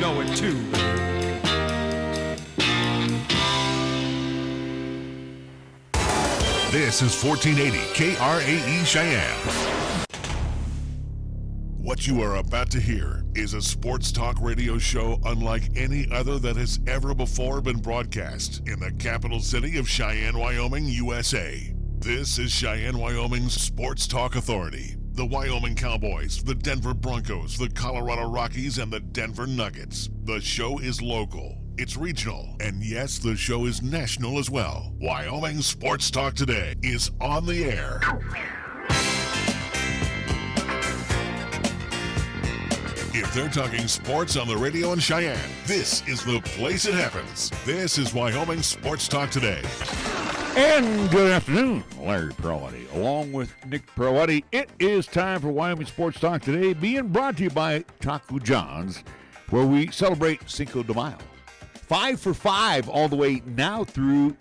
know it too. This is 1480 KRAE Cheyenne. What you are about to hear is a sports talk radio show unlike any other that has ever before been broadcast in the capital city of Cheyenne, Wyoming, USA. This is Cheyenne, Wyoming's Sports Talk Authority. The Wyoming Cowboys, the Denver Broncos, the Colorado Rockies, and the Denver Nuggets. The show is local. It's regional, and yes, the show is national as well. Wyoming Sports Talk Today is on the air. If they're talking sports on the radio in Cheyenne, this is the place it happens. This is Wyoming Sports Talk Today. And good afternoon, Larry Peroletti, along with Nick Peroletti. It is time for Wyoming Sports Talk Today, being brought to you by Taco John's, where we celebrate Cinco de Mayo. 5 for 5 all the way now through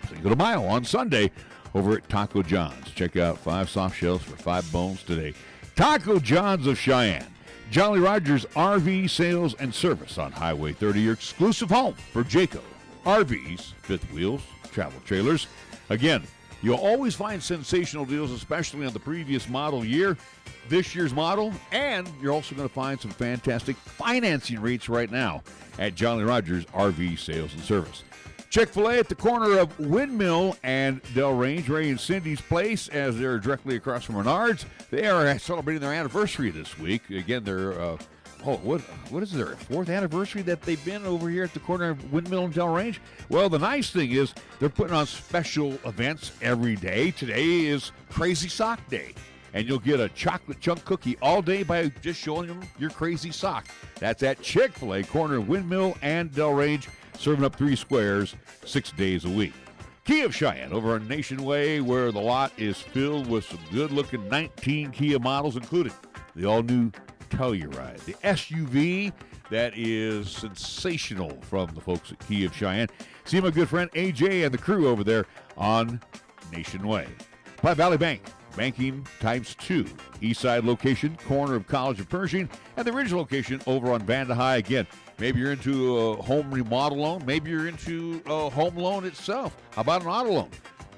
Cinco de Mayo on Sunday over at Taco John's. Check out 5 soft shells for 5 bones today. Taco John's of Cheyenne. Jolly Rogers RV Sales and Service on Highway 30, your exclusive home for Jayco RVs, fifth wheels, travel trailers. Again, you'll always find sensational deals, especially on the previous model year, this year's model, and you're also going to find some fantastic financing rates right now at Jolly Rogers RV Sales and Service. Chick-fil-A at the corner of Windmill and Del Range, Ray and Cindy's Place, as they're directly across from Menards. They are celebrating their anniversary this week. Again, they're, what is their 4th anniversary that they've been over here at the corner of Windmill and Del Range? Well, the nice thing is they're putting on special events every day. Today is Crazy Sock Day, and you'll get a chocolate chunk cookie all day by just showing them your crazy sock. That's at Chick-fil-A, corner of Windmill and Del Range, serving up 3 squares 6 days a week. Kia of Cheyenne over on Nation Way, where the lot is filled with some good-looking 19 Kia models, including the all-new Telluride, the SUV that is sensational from the folks at Kia of Cheyenne. See my good friend AJ and the crew over there on Nation Way. Platte Valley Bank, banking times 2. Eastside location, corner of College of Pershing, and the original location over on Vanda High. Again, maybe you're into a home remodel loan. Maybe you're into a home loan itself. How about an auto loan?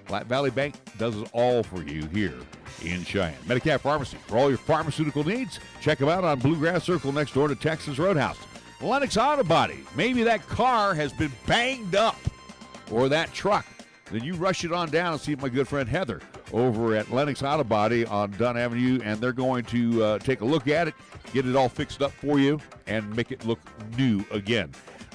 Platte Valley Bank does it all for you here in Cheyenne. Medicap Pharmacy, for all your pharmaceutical needs. Check them out on Bluegrass Circle next door to Texas Roadhouse. Lennox Auto Body. Maybe that car has been banged up, or that truck. Then you rush it on down and see my good friend Heather over at Lennox Auto Body on Dunn Avenue, and they're going to take a look at it, get it all fixed up for you, and make it look new again.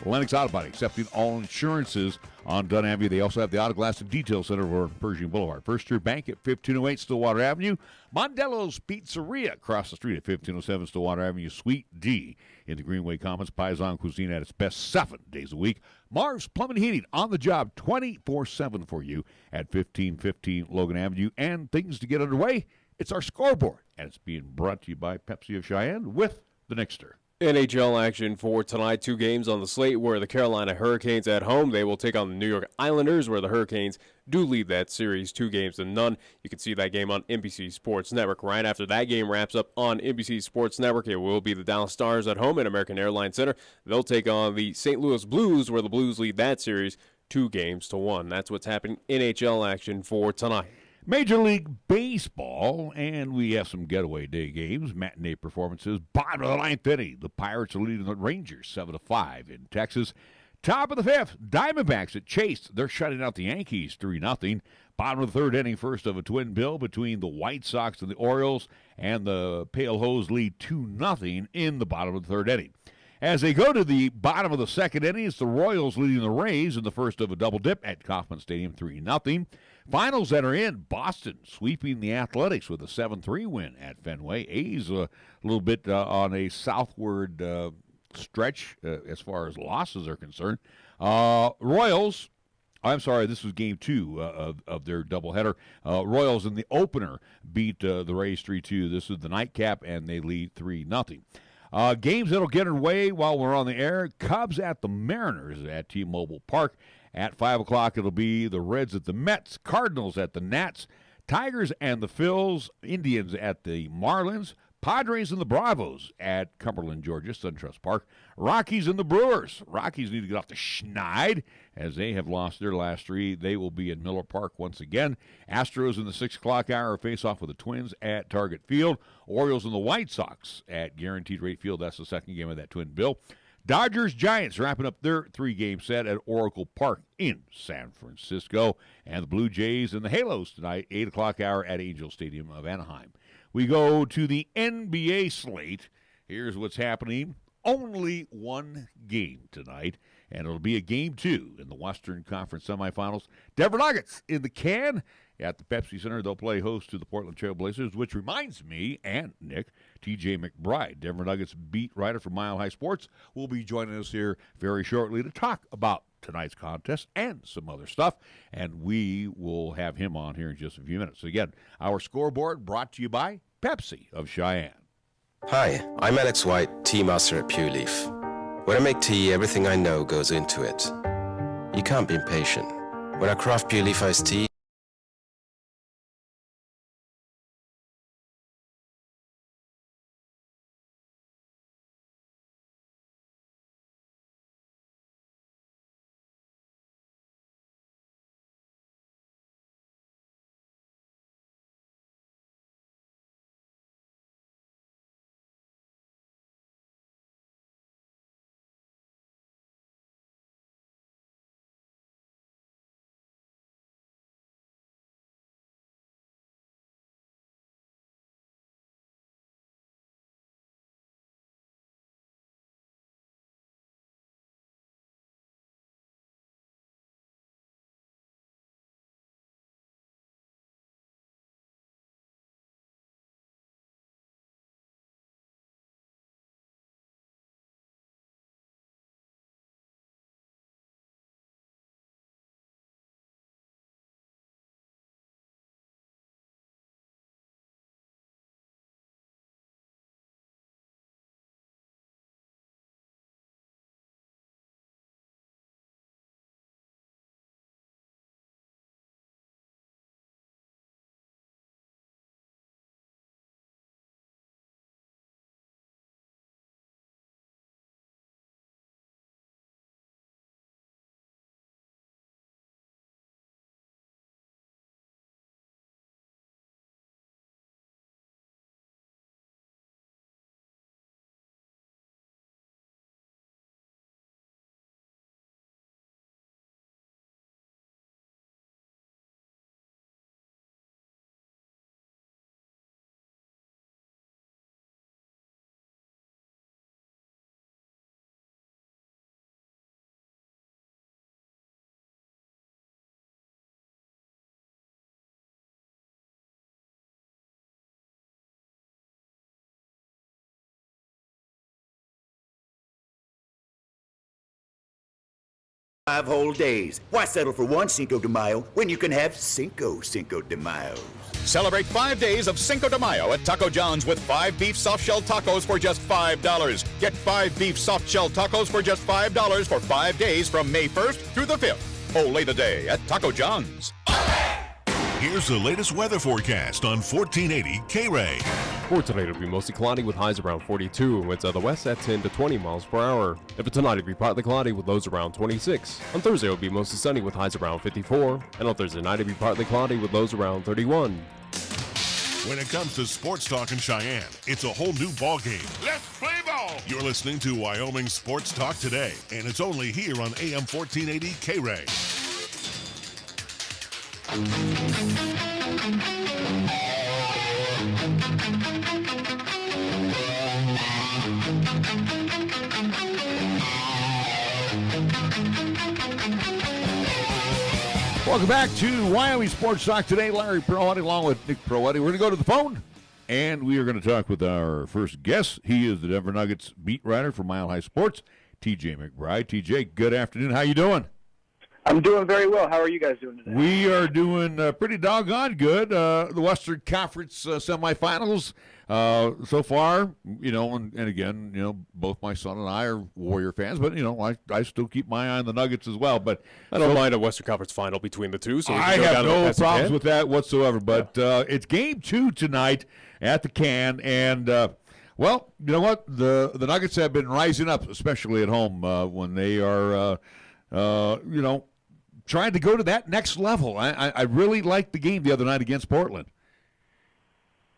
Lennox Auto Body, accepting all insurances on Dunn Avenue. They also have the Auto Glass and Detail Center over Pershing Boulevard. First Year Bank at 1508 Stillwater Avenue. Mondello's Pizzeria across the street at 1507 Stillwater Avenue, Suite D. In the Greenway Commons, Paisan Cuisine at its best 7 days a week. Marv's Plumbing and Heating on the job 24/7 for you at 1515 Logan Avenue. And things to get underway, it's our scoreboard. And it's being brought to you by Pepsi of Cheyenne with the Nixter. NHL action for tonight. 2 games on the slate where the Carolina Hurricanes at home. They will take on the New York Islanders, where the Hurricanes do lead that series 2-0. You can see that game on NBC Sports Network. Right after that game wraps up on NBC Sports Network, it will be the Dallas Stars at home at American Airlines Center. They'll take on the St. Louis Blues, where the Blues lead that series 2-1. That's what's happening in NHL action for tonight. Major League Baseball, and we have some getaway day games, matinee performances. Bottom of the 9th inning, the Pirates are leading the Rangers 7-5 in Texas. Top of the 5th, Diamondbacks at Chase. They're shutting out the Yankees 3-0. Bottom of the 3rd inning, first of a twin bill between the White Sox and the Orioles, and the Pale Hose lead 2-0 in the bottom of the 3rd inning. As they go to the bottom of the 2nd inning, it's the Royals leading the Rays in the first of a double dip at Kauffman Stadium 3-0. Finals that are in, Boston sweeping the Athletics with a 7-3 win at Fenway. A's a little bit on a southward stretch as far as losses are concerned. Royals, I'm sorry, this was game 2 of their doubleheader. Royals in the opener beat the Rays 3-2. This is the nightcap, and they lead 3-0. Games that'll get underway while we're on the air. Cubs at the Mariners at T-Mobile Park. At 5 o'clock, it'll be the Reds at the Mets, Cardinals at the Nats, Tigers and the Phils, Indians at the Marlins, Padres and the Bravos at Cumberland, Georgia, SunTrust Park. Rockies and the Brewers. Rockies need to get off the schneid as they have lost their last three. They will be at Miller Park once again. Astros in the 6 o'clock hour face off with the Twins at Target Field. Orioles and the White Sox at Guaranteed Rate Field. That's the second game of that twin bill. Dodgers Giants wrapping up their 3-game set at Oracle Park in San Francisco. And the Blue Jays and the Halos tonight, 8 o'clock hour at Angel Stadium of Anaheim. We go to the NBA slate. Here's what's happening. Only one game tonight, and it'll be a game 2 in the Western Conference semifinals. Denver Nuggets in the can at the Pepsi Center. They'll play host to the Portland Trail Blazers, which reminds me, and Nick, TJ McBride, Denver Nuggets beat writer for Mile High Sports, will be joining us here very shortly to talk about tonight's contest and some other stuff, and we will have him on here in just a few minutes. Again, our scoreboard brought to you by Pepsi of Cheyenne. Hi, I'm Alex White, Tea Master at Pure Leaf. When I make tea, everything I know goes into it. You can't be impatient. When I craft Pure Leaf iced tea, Five whole days. Why settle for one Cinco de Mayo when you can have Cinco de Mayos? Celebrate 5 days of Cinco de Mayo at Taco John's with 5 beef soft-shell tacos for just $5. Get 5 beef soft-shell tacos for just $5 for 5 days from May 1st through the 5th. Ole the day at Taco John's. Here's the latest weather forecast on 1480 KRAE. For tonight, it'll be mostly cloudy with highs around 42 and winds out of the west at 10 to 20 miles per hour. And for tonight, it'll be partly cloudy with lows around 26. On Thursday, it'll be mostly sunny with highs around 54. And on Thursday night, it'll be partly cloudy with lows around 31. When it comes to sports talk in Cheyenne, it's a whole new ballgame. Let's play ball! You're listening to Wyoming Sports Talk Today, and it's only here on AM 1480 KRAE. Welcome back to Wyoming Sports Talk Today. Larry Proetti along with Nick Proetti. We're going to go to the phone, and we are going to talk with our first guest. He is the Denver Nuggets beat writer for Mile High Sports, TJ McBride. TJ, good afternoon. How you doing? I'm doing very well. How are you guys doing today? We are doing pretty doggone good. The Western Conference semifinals so far, and again, both my son and I are Warrior fans, but, I still keep my eye on the Nuggets as well. But I don't mind a Western Conference final between the two. So I have no problems with that whatsoever. But it's Game 2 tonight at the Can, and well, you know what? The Nuggets have been rising up, especially at home when they are, trying to go to that next level. I really liked the game the other night against Portland.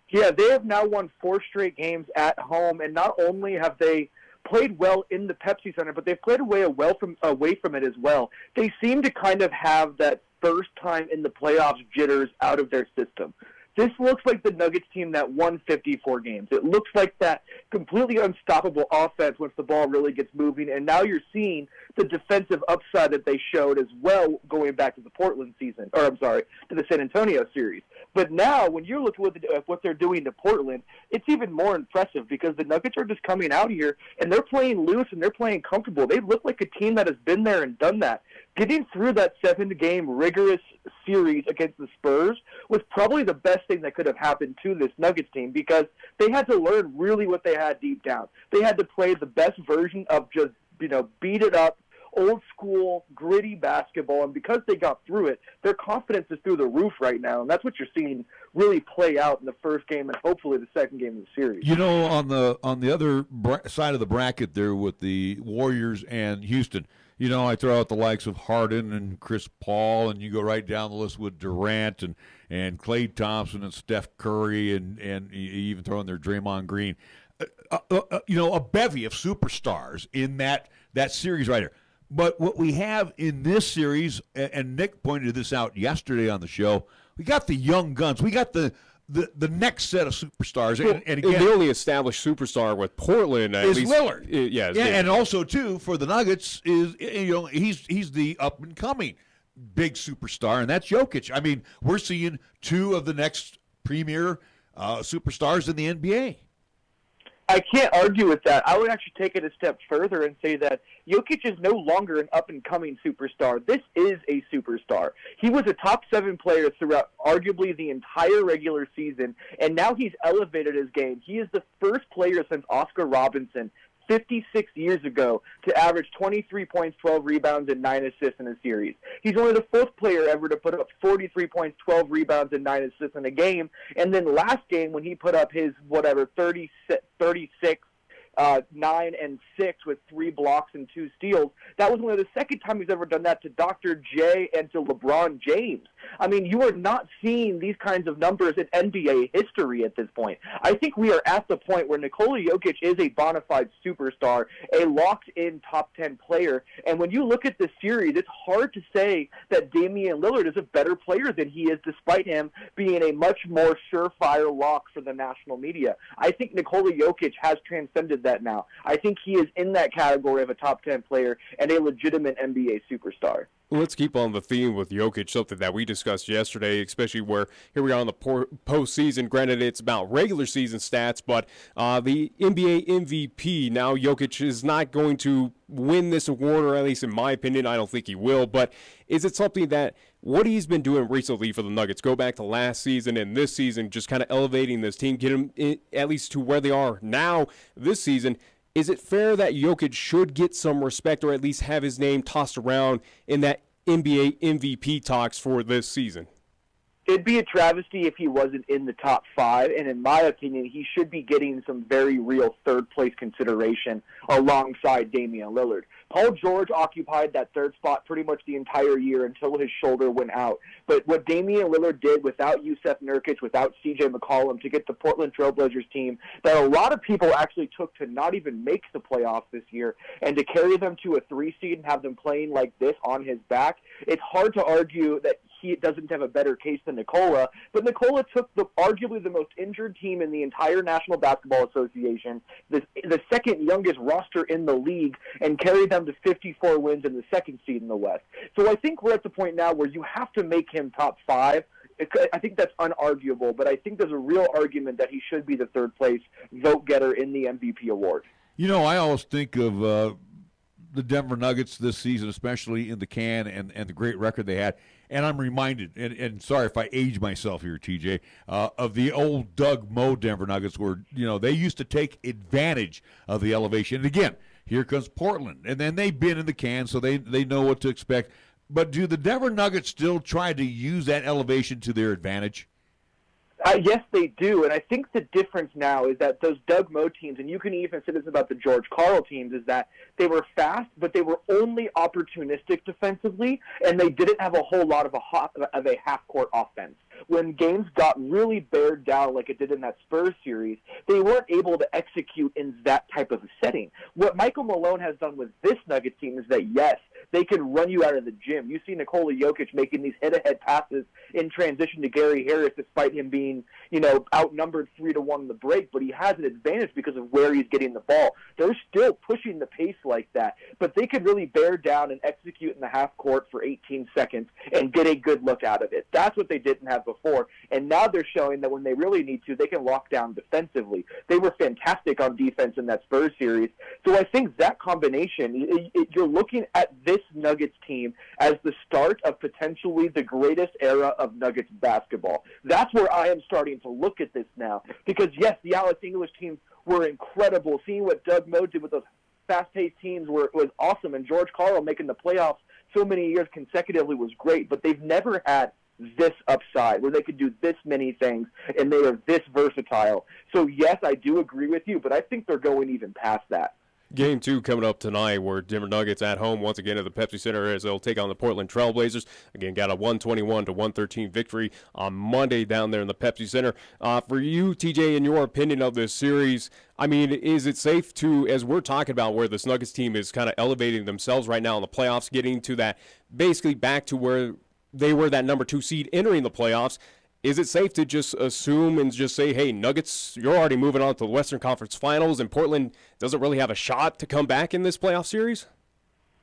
Yeah, they have now won 4 straight games at home, and not only have they played well in the Pepsi Center, but they've played away from it as well. They seem to kind of have that first time in the playoffs jitters out of their system. This looks like the Nuggets team that won 54 games. It looks like that completely unstoppable offense once the ball really gets moving, and now you're seeing the defensive upside that they showed as well going back to the to the San Antonio series. But now, when you look at what they're doing to Portland, it's even more impressive because the Nuggets are just coming out here, and they're playing loose and they're playing comfortable. They look like a team that has been there and done that. Getting through that 7-game rigorous series against the Spurs was probably the best thing that could have happened to this Nuggets team because they had to learn really what they had deep down. They had to play the best version of just, beat it up, old school, gritty basketball, and because they got through it, their confidence is through the roof right now, and that's what you're seeing really play out in the first game and hopefully the second game of the series. On the other side of the bracket there with the Warriors and Houston, I throw out the likes of Harden and Chris Paul, and you go right down the list with Durant and Klay Thompson and Steph Curry, and you even throw in there Draymond Green. A bevy of superstars in that series right here. But what we have in this series, and Nick pointed this out yesterday on the show, we got the young guns. We got the next set of superstars. And again, the only established superstar with Portland is Lillard. And also too for the Nuggets is he's the up and coming big superstar, and that's Jokic. I mean, we're seeing 2 of the next premier superstars in the NBA. I can't argue with that. I would actually take it a step further and say that Jokic is no longer an up-and-coming superstar. This is a superstar. He was a top 7 player throughout arguably the entire regular season, and now he's elevated his game. He is the first player since Oscar Robinson 56 years ago to average 23 points, 12 rebounds, and 9 assists in a series. He's only the 4th player ever to put up 43 points, 12 rebounds, and 9 assists in a game. And then last game when he put up his 36, 9 and 6 with 3 blocks and 2 steals. That was only the second time he's ever done that to Dr. J and to LeBron James. I mean, you are not seeing these kinds of numbers in NBA history at this point. I think we are at the point where Nikola Jokic is a bona fide superstar, a locked-in top 10 player. And when you look at this series, it's hard to say that Damian Lillard is a better player than he is, despite him being a much more surefire lock for the national media. I think Nikola Jokic has transcended that now. I think he is in that category of a top 10 player and a legitimate NBA superstar. Let's keep on the theme with Jokic, something that we discussed yesterday, especially where here we are on the postseason. Granted, it's about regular season stats, but the NBA MVP, now Jokic is not going to win this award, or at least in my opinion, I don't think he will, but is it something that what he's been doing recently for the Nuggets, go back to last season and this season, just kind of elevating this team, get them at least to where they are now this season, is it fair that Jokic should get some respect or at least have his name tossed around in that NBA MVP talks for this season? It'd be a travesty if he wasn't in the top 5, and in my opinion, he should be getting some very real third-place consideration alongside Damian Lillard. Paul George occupied that 3rd spot pretty much the entire year until his shoulder went out. But what Damian Lillard did without Yusef Nurkic, without C.J. McCollum to get the Portland Trailblazers team that a lot of people actually took to not even make the playoffs this year, and to carry them to a 3 seed and have them playing like this on his back, it's hard to argue that he doesn't have a better case than Nikola, but Nikola took arguably the most injured team in the entire National Basketball Association, the second youngest roster in the league, and carried them to 54 wins in the 2nd seed in the West. So I think we're at the point now where you have to make him top 5. I think that's unarguable, but I think there's a real argument that he should be the 3rd place vote getter in the MVP award. I always think of the Denver Nuggets this season, especially in the can and the great record they had. And I'm reminded, and sorry if I age myself here, TJ, of the old Doug Moe Denver Nuggets where, they used to take advantage of the elevation. And again, here comes Portland. And then they've been in the can, so they know what to expect. But do the Denver Nuggets still try to use that elevation to their advantage? Yes, they do, and I think the difference now is that those Doug Moe teams, and you can even say this about the George Karl teams, is that they were fast, but they were only opportunistic defensively, and they didn't have a whole lot of a half-court offense. When games got really bared down like it did in that Spurs series, they weren't able to execute in that type of a setting. What Michael Malone has done with this Nuggets team is that, yes, they can run you out of the gym. You see Nikola Jokic making these head-to-head passes in transition to Gary Harris despite him being, outnumbered 3-1 in the break, but he has an advantage because of where he's getting the ball. They're still pushing the pace like that, but they could really bear down and execute in the half court for 18 seconds and get a good look out of it. That's what they didn't have before, and now they're showing that when they really need to, they can lock down defensively. They were fantastic on defense in that Spurs series, so I think that combination, you're looking at this Nuggets team as the start of potentially the greatest era of Nuggets basketball. That's where I am starting to look at this now, because yes, the Alex English teams were incredible. Seeing what Doug Moe did with those fast-paced teams was awesome, and George Karl making the playoffs so many years consecutively was great, but they've never had this upside where they could do this many things and they are this versatile. So yes, I do agree with you, but I think they're going even past that. Game 2 coming up tonight, where Denver Nuggets at home once again at the Pepsi Center as they'll take on the Portland Trail Blazers. Again, got a 121-113 victory on Monday down there in the Pepsi Center. For you, TJ, in your opinion of this series, I mean, is it safe to, as we're talking about where this Nuggets team is kind of elevating themselves right now in the playoffs, getting to that, basically back to where they were that number 2 seed entering the playoffs, is it safe to just assume and just say, hey, Nuggets, you're already moving on to the Western Conference Finals, and Portland doesn't really have a shot to come back in this playoff series?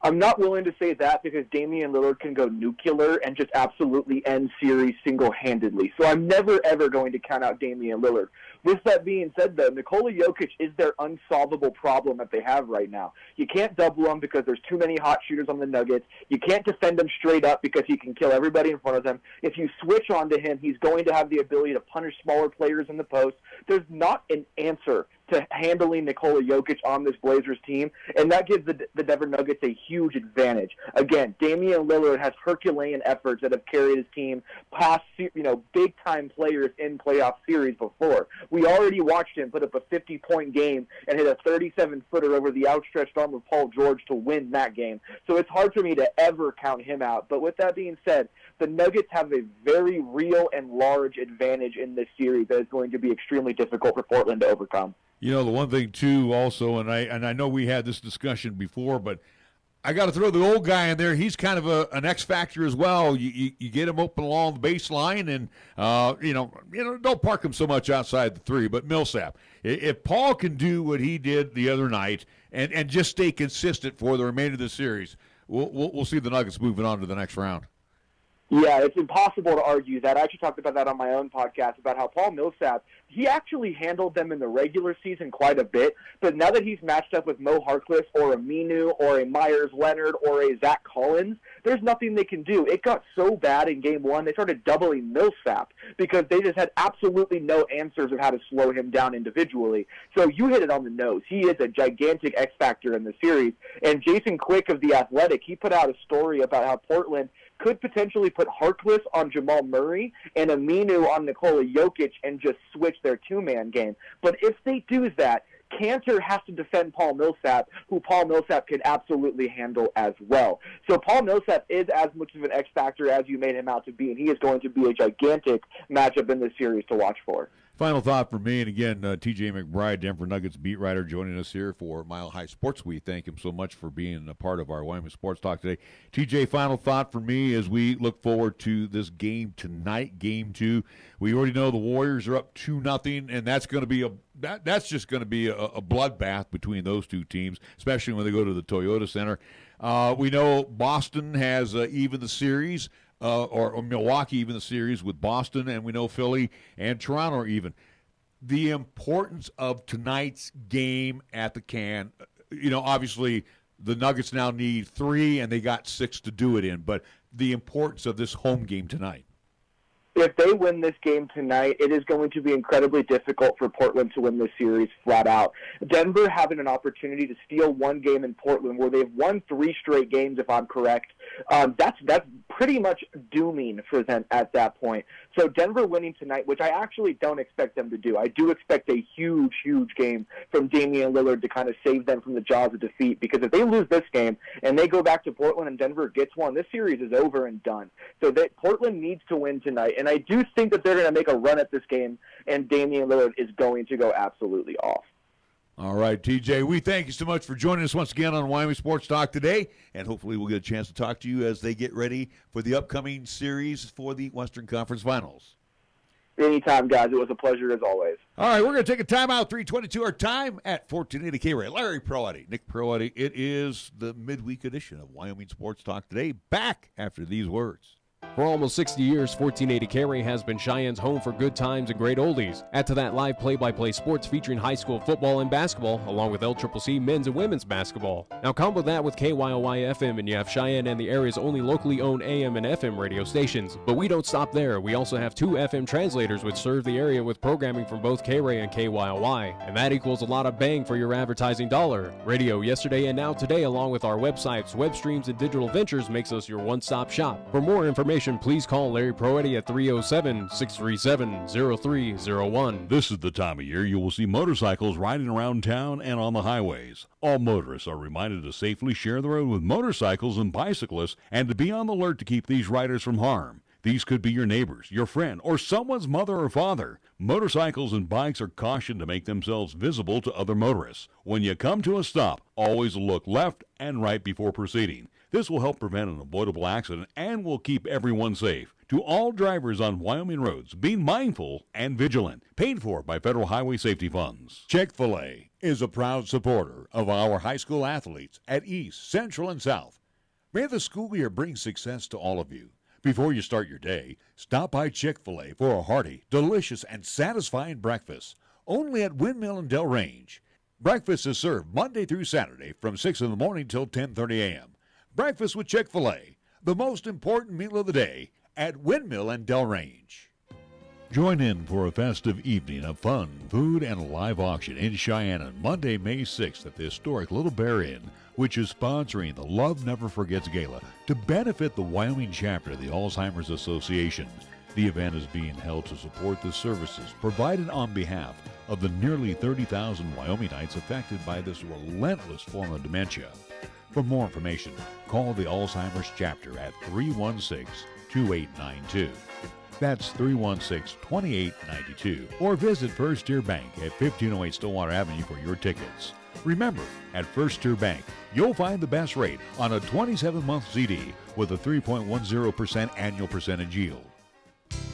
I'm not willing to say that because Damian Lillard can go nuclear and just absolutely end series single-handedly. So I'm never, ever going to count out Damian Lillard. With that being said, though, Nikola Jokic is their unsolvable problem that they have right now. You can't double him because there's too many hot shooters on the Nuggets. You can't defend him straight up because he can kill everybody in front of them. If you switch onto him, he's going to have the ability to punish smaller players in the post. There's not an answer to handling Nikola Jokic on this Blazers team, and that gives the Denver Nuggets a huge advantage. Again, Damian Lillard has Herculean efforts that have carried his team past, big-time players in playoff series before. We already watched him put up a 50-point game and hit a 37-footer over the outstretched arm of Paul George to win that game. So it's hard for me to ever count him out. But with that being said, the Nuggets have a very real and large advantage in this series that is going to be extremely difficult for Portland to overcome. The one thing, too, also, and I know we had this discussion before, but I got to throw the old guy in there. He's kind of an X factor as well. You get him open along the baseline, and don't park him so much outside the 3. But Millsap, if Paul can do what he did the other night and just stay consistent for the remainder of the series, we'll see the Nuggets moving on to the next round. Yeah, it's impossible to argue that. I actually talked about that on my own podcast about how Paul Millsap, he actually handled them in the regular season quite a bit, but now that he's matched up with Mo Harkless or a Minu or a Myers Leonard or a Zach Collins, there's nothing they can do. It got so bad in Game 1, they started doubling Millsap because they just had absolutely no answers of how to slow him down individually. So you hit it on the nose. He is a gigantic X factor in the series, and Jason Quick of The Athletic, he put out a story about how Portland could potentially put Harkless on Jamal Murray and Aminu on Nikola Jokic and just switch their two-man game. But if they do that, Cantor has to defend Paul Millsap, who Paul Millsap can absolutely handle as well. So Paul Millsap is as much of an X factor as you made him out to be, and he is going to be a gigantic matchup in this series to watch for. Final thought for me, and again, TJ McBride, Denver Nuggets beat writer, joining us here for Mile High Sports. We thank him so much for being a part of our Wyoming Sports Talk today. TJ, final thought for me as we look forward to this game tonight, Game 2. We already know the Warriors are up 2-0, and that's going to be that's just going to be a bloodbath between those two teams, especially when they go to the Toyota Center. We know Boston has even the series. Or Milwaukee even the series with Boston, and we know Philly and Toronto are even. The importance of tonight's game at the Can, obviously The Nuggets now need 3, and they got 6 to do it in. But the importance of this home game tonight. If they win this game tonight, it is going to be incredibly difficult for Portland to win this series flat out. Denver having an opportunity to steal one game in Portland where they've won 3 straight games, if I'm correct, that's pretty much dooming for them at that point. So Denver winning tonight, which I actually don't expect them to do. I do expect a huge, huge game from Damian Lillard to kind of save them from the jaws of defeat, because if they lose this game and they go back to Portland and Denver gets one, this series is over and done. So that Portland needs to win tonight, and I do think that they're going to make a run at this game, and Damian Lillard is going to go absolutely off. All right, TJ, we thank you so much for joining us once again on Wyoming Sports Talk today, and hopefully we'll get a chance to talk to you as they get ready for the upcoming series for the Western Conference Finals. Anytime, guys. It was a pleasure as always. All right, we're going to take a timeout, 3:22 our time at 1480 KRAE. Larry Proetti, Nick Proetti. It is the midweek edition of Wyoming Sports Talk today, back after these words. For almost 60 years, 1480 KRAE has been Cheyenne's home for good times and great oldies. Add to that live play-by-play sports featuring high school football and basketball, along with LCCC men's and women's basketball. Now combo that with KYOY-FM, and you have Cheyenne and the area's only locally owned AM and FM radio stations. But we don't stop there. We also have 2 FM translators which serve the area with programming from both KRAE and KYOY. And that equals a lot of bang for your advertising dollar. Radio yesterday and now today, along with our websites, web streams, and digital ventures, makes us your one-stop shop. For more information, please call Larry Proetti at 307-637-0301. This is the time of year you will see motorcycles riding around town and on the highways. All motorists are reminded to safely share the road with motorcycles and bicyclists, and to be on the alert to keep these riders from harm. These could be your neighbors, your friend, or someone's mother or father. Motorcycles and bikes are cautioned to make themselves visible to other motorists. When you come to a stop, always look left and right before proceeding. This will help prevent an avoidable accident and will keep everyone safe. To all drivers on Wyoming roads, be mindful and vigilant. Paid for by Federal Highway Safety Funds. Chick-fil-A is a proud supporter of our high school athletes at East, Central, and South. May the school year bring success to all of you. Before you start your day, stop by Chick-fil-A for a hearty, delicious, and satisfying breakfast. Only at Windmill and Del Range. Breakfast is served Monday through Saturday from 6 in the morning till 10:30 a.m. Breakfast with Chick-fil-A, the most important meal of the day at Windmill and Del Range. Join in for a festive evening of fun, food, and a live auction in Cheyenne on Monday, May 6th at the historic Little Bear Inn, which is sponsoring the Love Never Forgets Gala to benefit the Wyoming chapter of the Alzheimer's Association. The event is being held to support the services provided on behalf of the nearly 30,000 Wyomingites affected by this relentless form of dementia. For more information, call the Alzheimer's chapter at 316-2892. That's 316-2892. Or visit First Tier Bank at 1508 Stillwater Avenue for your tickets. Remember, at First Tier Bank, you'll find the best rate on a 27-month CD with a 3.10% annual percentage yield.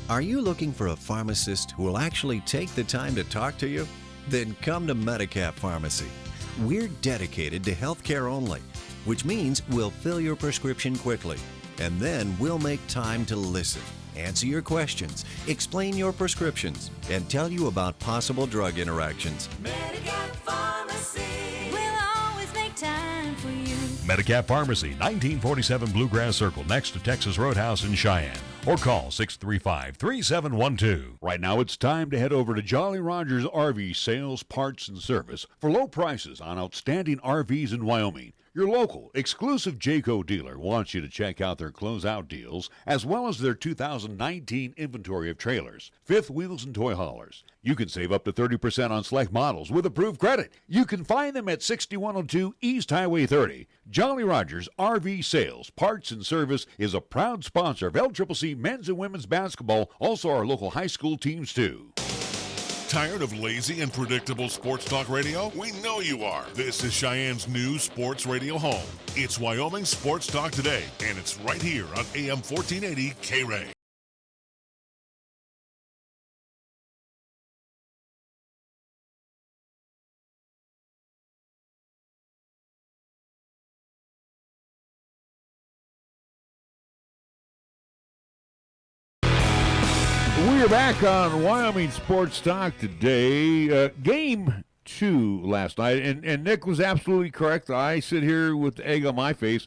Are you looking for a pharmacist who will actually take the time to talk to you? Then come to Medicap Pharmacy. We're dedicated to healthcare only, which means we'll fill your prescription quickly, and then we'll make time to listen, answer your questions, explain your prescriptions, and tell you about possible drug interactions. Medicap Pharmacy will always make time for you. Medicap Pharmacy, 1947 Bluegrass Circle, next to Texas Roadhouse in Cheyenne. Or call 635-3712. Right now it's time to head over to Jolly Rogers RV Sales, Parts, and Service for low prices on outstanding RVs in Wyoming. Your local, exclusive Jayco dealer wants you to check out their closeout deals, as well as their 2019 inventory of trailers, fifth wheels, and toy haulers. You can save up to 30% on select models with approved credit. You can find them at 6102 East Highway 30. Jolly Rogers RV Sales, Parts, and Service is a proud sponsor of LCCC men's and women's basketball, also our local high school teams too. Tired of lazy and predictable sports talk radio? We know you are. This is Cheyenne's new sports radio home. It's Wyoming Sports Talk Today, and it's right here on AM 1480 KRAE. We're back on Wyoming Sports Talk today. Game 2 last night. And Nick was absolutely correct. I sit here with the egg on my face.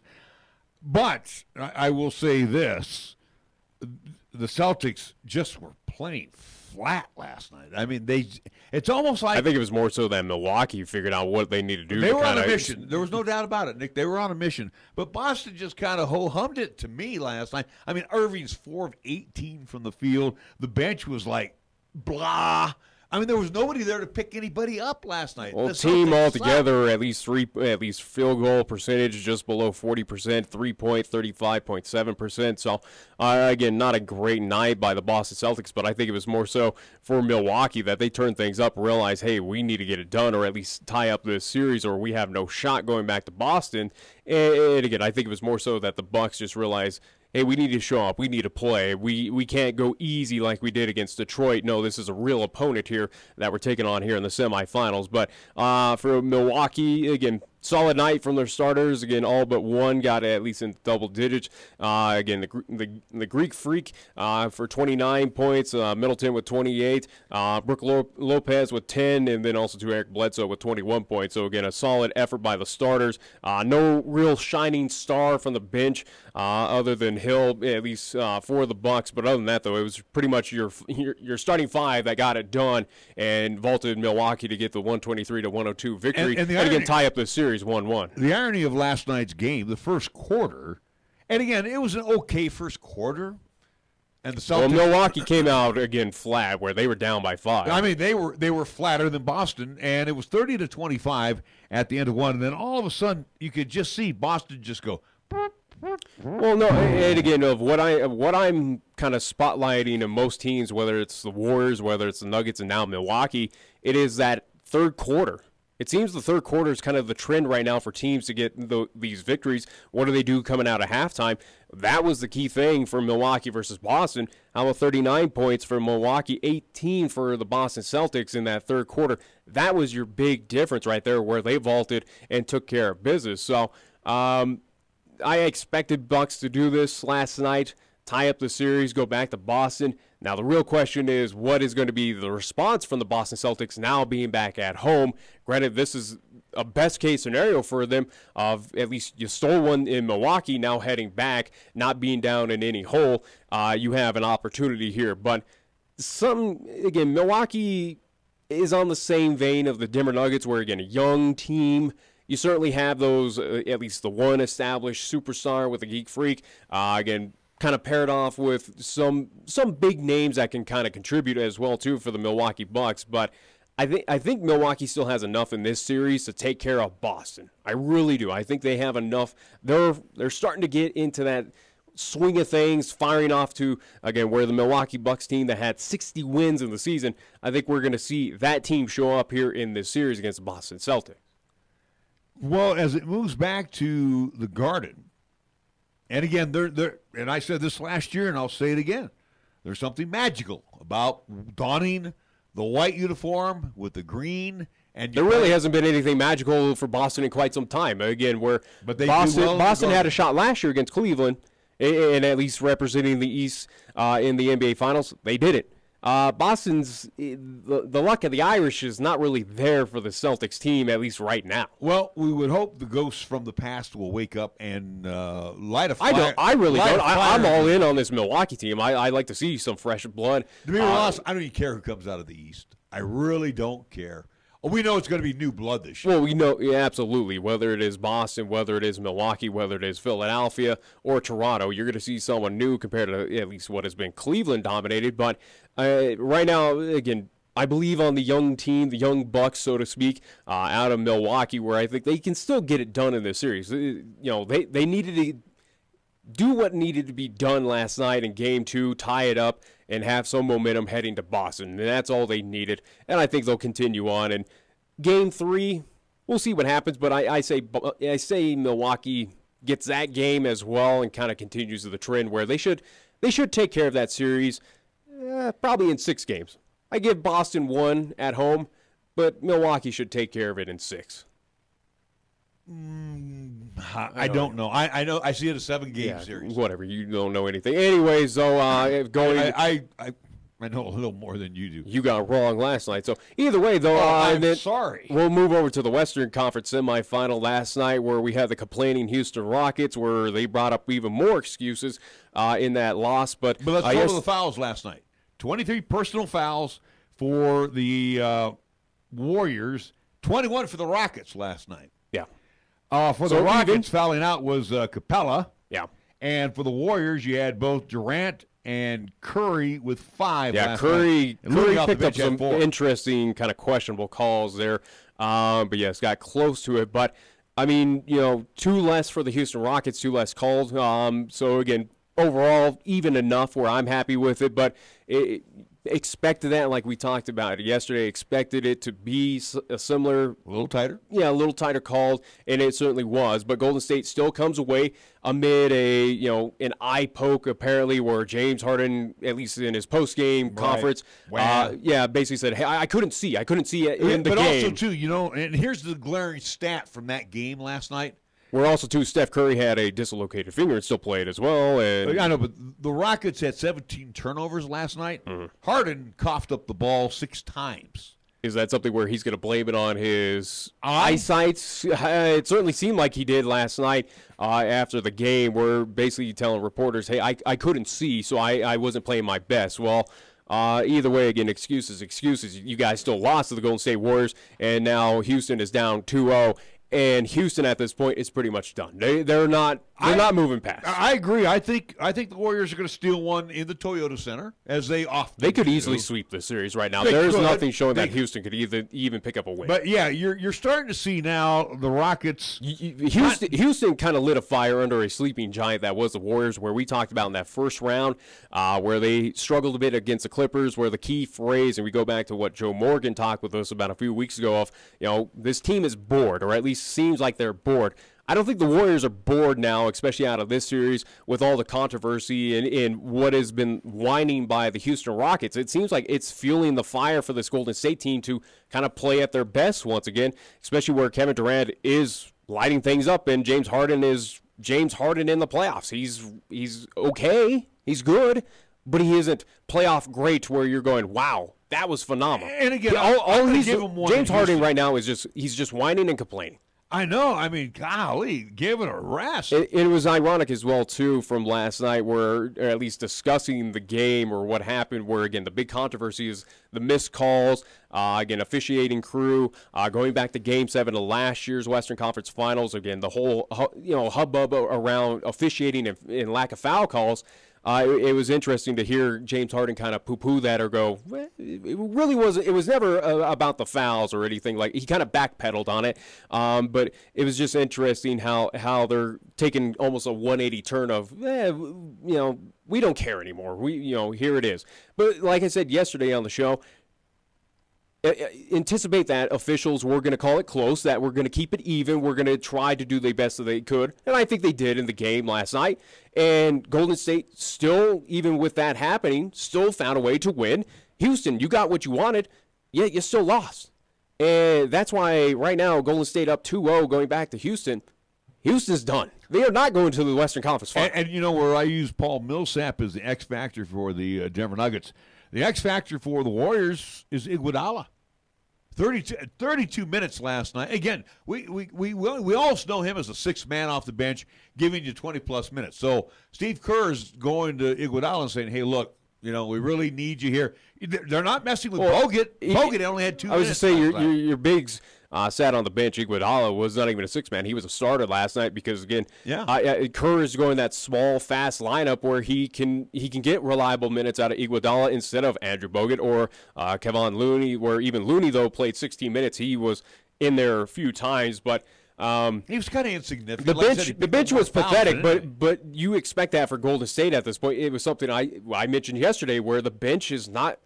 But I will say this. The Celtics just were playing flat last night. I mean, it's almost like... I think it was more so that Milwaukee figured out what they needed to do. They were on a mission. There was no doubt about it, Nick. They were on a mission. But Boston just kind of ho-hummed it to me last night. I mean, Irving's 4 of 18 from the field. The bench was like, blah. I mean, there was nobody there to pick anybody up last night. Well, team altogether, at least field goal percentage just below 40%, 3-point, 35.7%. So, again, not a great night by the Boston Celtics, but I think it was more so for Milwaukee that they turned things up, realized, hey, we need to get it done or at least tie up this series or we have no shot going back to Boston. And again, I think it was more so that the Bucks just realized, hey, we need to show up. We need to play. We can't go easy like we did against Detroit. No, this is a real opponent here that we're taking on here in the semifinals. But for Milwaukee, again, solid night from their starters. Again, all but one got at least in double digits. Again, the Greek Freak for 29 points, Middleton with 28, Brook Lopez with 10, and then also to Eric Bledsoe with 21 points. So, again, a solid effort by the starters. No real shining star from the bench other than Hill, at least for the Bucks. But other than that, though, it was pretty much your starting five that got it done and vaulted Milwaukee to get the 123-102 victory and again tie up the series 1-1. The irony of last night's game, the first quarter, and again, it was an okay first quarter. And the Celtics, well, Milwaukee came out again flat where they were down by 5. I mean, they were flatter than Boston, and it was 30-25 at the end of one. And then all of a sudden, you could just see Boston just go. Well, no, and again, of what I'm kind of spotlighting in most teams, whether it's the Warriors, whether it's the Nuggets, and now Milwaukee, it is that third quarter. It seems the third quarter is kind of the trend right now for teams to get these victories. What do they do coming out of halftime? That was the key thing for Milwaukee versus Boston. How about 39 points for Milwaukee, 18 for the Boston Celtics in that third quarter? That was your big difference right there where they vaulted and took care of business. So I expected Bucks to do this last night, tie up the series, go back to Boston. Now, the real question is, what is going to be the response from the Boston Celtics now being back at home? Granted, this is a best-case scenario for them of at least you stole one in Milwaukee, now heading back, not being down in any hole. You have an opportunity here. But again, Milwaukee is on the same vein of the Denver Nuggets where, again, a young team. You certainly have those, at least the one established superstar with the Geek Freak. Again, kind of paired off with some big names that can kind of contribute as well too for the Milwaukee Bucks. But I think Milwaukee still has enough in this series to take care of Boston. I really do. I think they have enough. They're starting to get into that swing of things, firing off to, again, where the Milwaukee Bucks team that had 60 wins in the season, I think we're going to see that team show up here in this series against the Boston Celtics. Well, as it moves back to the Garden, and again, and I said this last year, and I'll say it again, there's something magical about donning the white uniform with the green. And there really hasn't been anything magical for Boston in quite some time. Again, Boston had a shot last year against Cleveland, and at least representing the East in the NBA Finals, they did it. Boston's the luck of the Irish is not really there for the Celtics team, at least right now. Well, we would hope the ghosts from the past will wake up and light a fire. I really don't. I'm all in on this Milwaukee team. I like to see some fresh blood. To be honest, I don't even care who comes out of the East. I really don't care. We know it's going to be new blood this year. Well, we know, yeah, absolutely. Whether it is Boston, whether it is Milwaukee, whether it is Philadelphia or Toronto, you're going to see someone new compared to at least what has been Cleveland dominated. But right now, again, I believe on the young team, the young Bucks, so to speak, out of Milwaukee, where I think they can still get it done in this series. You know, they needed to do what needed to be done last night in Game 2, tie it up, and have some momentum heading to Boston. And that's all they needed. And I think they'll continue on. And Game 3, we'll see what happens. But I say Milwaukee gets that game as well and kind of continues the trend where they should take care of that series probably in 6 games. I give Boston 1 at home, but Milwaukee should take care of it in 6. I don't know. I know. I see it a 7-game series. Whatever. You don't know anything. Anyways, so going. I know a little more than you do. You got wrong last night. So either way, though, I'm sorry. We'll move over to the Western Conference semifinal last night, where we had the complaining Houston Rockets, where they brought up even more excuses in that loss. But let's go to the fouls last night. 23 personal fouls for the Warriors, 21 for the Rockets last night. Yeah. For the Rockets, fouling out was Capella. Yeah. And for the Warriors, you had both Durant and Curry with 5. Yeah, last Curry night. picked up some interesting kind of questionable calls there. But yes, got close to it. But, I mean, 2 less for the Houston Rockets, 2 less calls. So, again, overall, even enough where I'm happy with it. But expected that, like we talked about yesterday, expected it to be a similar. A little tighter? Yeah, a little tighter called, and it certainly was. But Golden State still comes away amid an eye poke, apparently, where James Harden, at least in his post-game conference, basically said, hey, I couldn't see it in the game. But also, too, and here's the glaring stat from that game last night. Where also, too, Steph Curry had a dislocated finger and still played as well. And I know, but the Rockets had 17 turnovers last night. Mm-hmm. Harden coughed up the ball 6 times. Is that something where he's going to blame it on his eyesight? It certainly seemed like he did last night after the game, where basically telling reporters, hey, I couldn't see, so I wasn't playing my best. Well, either way, again, excuses. You guys still lost to the Golden State Warriors, and now Houston is down 2-0. And Houston at this point is pretty much done. They're not moving past. I agree. I think the Warriors are going to steal one in the Toyota Center, as they often They could do. easily sweep this series right now. There's nothing showing that Houston could even pick up a win. But yeah, you're starting to see now the Rockets. Houston kind of lit a fire under a sleeping giant that was the Warriors, where we talked about in that first round, where they struggled a bit against the Clippers, where the key phrase, and we go back to what Joe Morgan talked with us about a few weeks ago of, this team is bored, or at least seems like they're bored. I don't think the Warriors are bored now, especially out of this series with all the controversy and what has been whining by the Houston Rockets. It seems like it's fueling the fire for this Golden State team to kind of play at their best once again, especially where Kevin Durant is lighting things up and James Harden is James Harden in the playoffs. He's okay, he's good, but he isn't playoff great where you're going, wow, that was phenomenal. And again, James Harden right now is he's just whining and complaining. I know. I mean, golly, give it a rest. It was ironic as well, too, from last night, where, or at least discussing the game or what happened, where, again, the big controversy is the missed calls, again, officiating crew, going back to Game 7 of last year's Western Conference Finals, again, the whole, hubbub around officiating and lack of foul calls. It was interesting to hear James Harden kind of poo-poo that or go, it really wasn't. It was never about the fouls or anything. Like, he kind of backpedaled on it. But it was just interesting how they're taking almost a 180 turn of, we don't care anymore. Here it is. But like I said yesterday on the show, anticipate that officials were going to call it close, that we're going to keep it even, we're going to try to do the best that they could, and I think they did in the game last night. And Golden State still, even with that happening, still found a way to win. Houston, you got what you wanted, yet you still lost. And that's why right now, Golden State up 2-0 going back to Houston. Houston's done. They are not going to the Western Conference Final. And where I use Paul Millsap as the X factor for the Denver Nuggets, the X factor for the Warriors is Iguodala. 32 minutes last night. Again, we all know him as a sixth man off the bench, giving you 20-plus minutes. So Steve Kerr is going to Iguodala and saying, hey, look, we really need you here. They're not messing with Bogut. Bogut only had 2 minutes. I was just saying, your bigs sat on the bench. Iguodala was not even a six-man. He was a starter last night because, again, Kerr is going that small, fast lineup where he can get reliable minutes out of Iguodala instead of Andrew Bogut or Kevon Looney, where even Looney, though, played 16 minutes. He was in there a few times, but he was kind of insignificant. The bench was pathetic, but you expect that for Golden State at this point. It was something I mentioned yesterday where the bench is not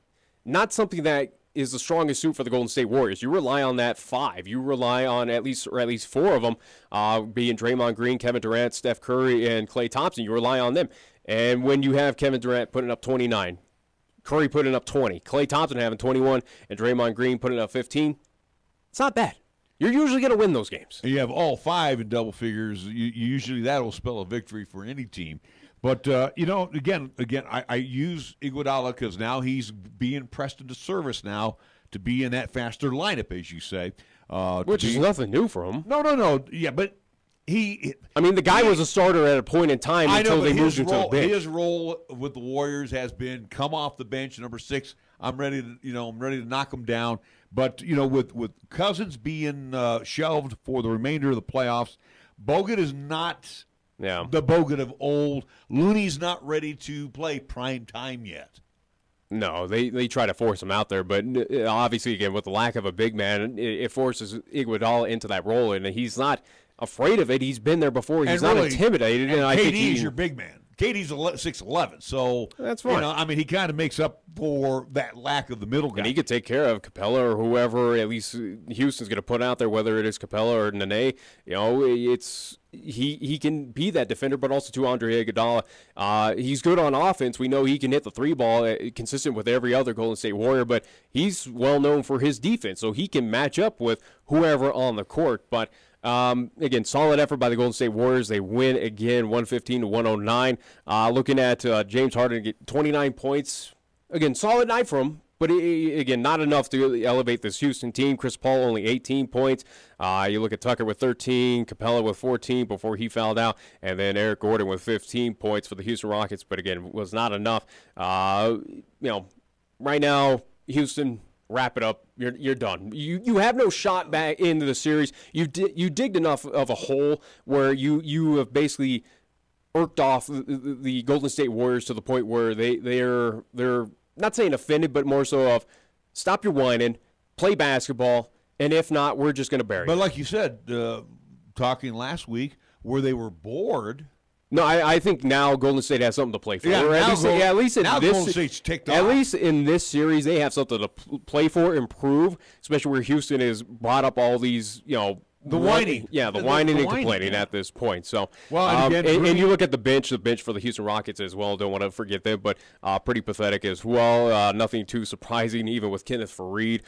something that is the strongest suit for the Golden State Warriors. You rely on that 5. You rely on at least 4 of them, being Draymond Green, Kevin Durant, Steph Curry, and Klay Thompson. You rely on them. And when you have Kevin Durant putting up 29, Curry putting up 20, Klay Thompson having 21, and Draymond Green putting up 15, it's not bad. you're usually going to win those games. You have all 5 in double figures. Usually that will spell a victory for any team. But, again, I use Iguodala because now he's being pressed into service now to be in that faster lineup, as you say. Which is nothing new for him. No. Yeah, but the guy was a starter at a point in time until they moved him to the bench. His role with the Warriors has been come off the bench, number 6. I'm ready to knock him down. But, with Cousins being shelved for the remainder of the playoffs, Bogut is not the Bogut of old. Looney's not ready to play prime time yet. No, they try to force him out there, but obviously, again, with the lack of a big man, it forces Iguodala into that role, and he's not afraid of it. He's been there before. He's not intimidated. And KD's your big man. KD's 6'11", so that's fine. He kind of makes up for that lack of the middle guy. And he could take care of Capella or whoever. At least Houston's going to put out there, whether it is Capella or Nene. It's he can be that defender, but also to Andre Iguodala. He's good on offense. We know he can hit the 3-ball, consistent with every other Golden State Warrior. But he's well known for his defense, so he can match up with whoever on the court. But again, solid effort by the Golden State Warriors. They win again, 115-109. Looking at James Harden, get 29 points. Again, solid night for him, but again, not enough to elevate this Houston team. Chris Paul only 18 points. You look at Tucker with 13, Capella with 14 before he fouled out, and then Eric Gordon with 15 points for the Houston Rockets, but again, was not enough. Right now, Houston, wrap it up. You're done. You have no shot back into the series. You digged enough of a hole where you have basically irked off the Golden State Warriors to the point where they're not saying offended, but more so of stop your whining, play basketball, and if not, we're just going to bury you. But like you said, talking last week, where they were bored. No, I think now Golden State has something to play for. Yeah, at least in this, Golden State's ticked off. At least in this series, they have something to play for, improve, especially where Houston has brought up all these, the whining. Yeah, the whining and complaining at this point. So, and you look at the bench for the Houston Rockets as well. Don't want to forget them, but pretty pathetic as well. Nothing too surprising, even with Kenneth Faried.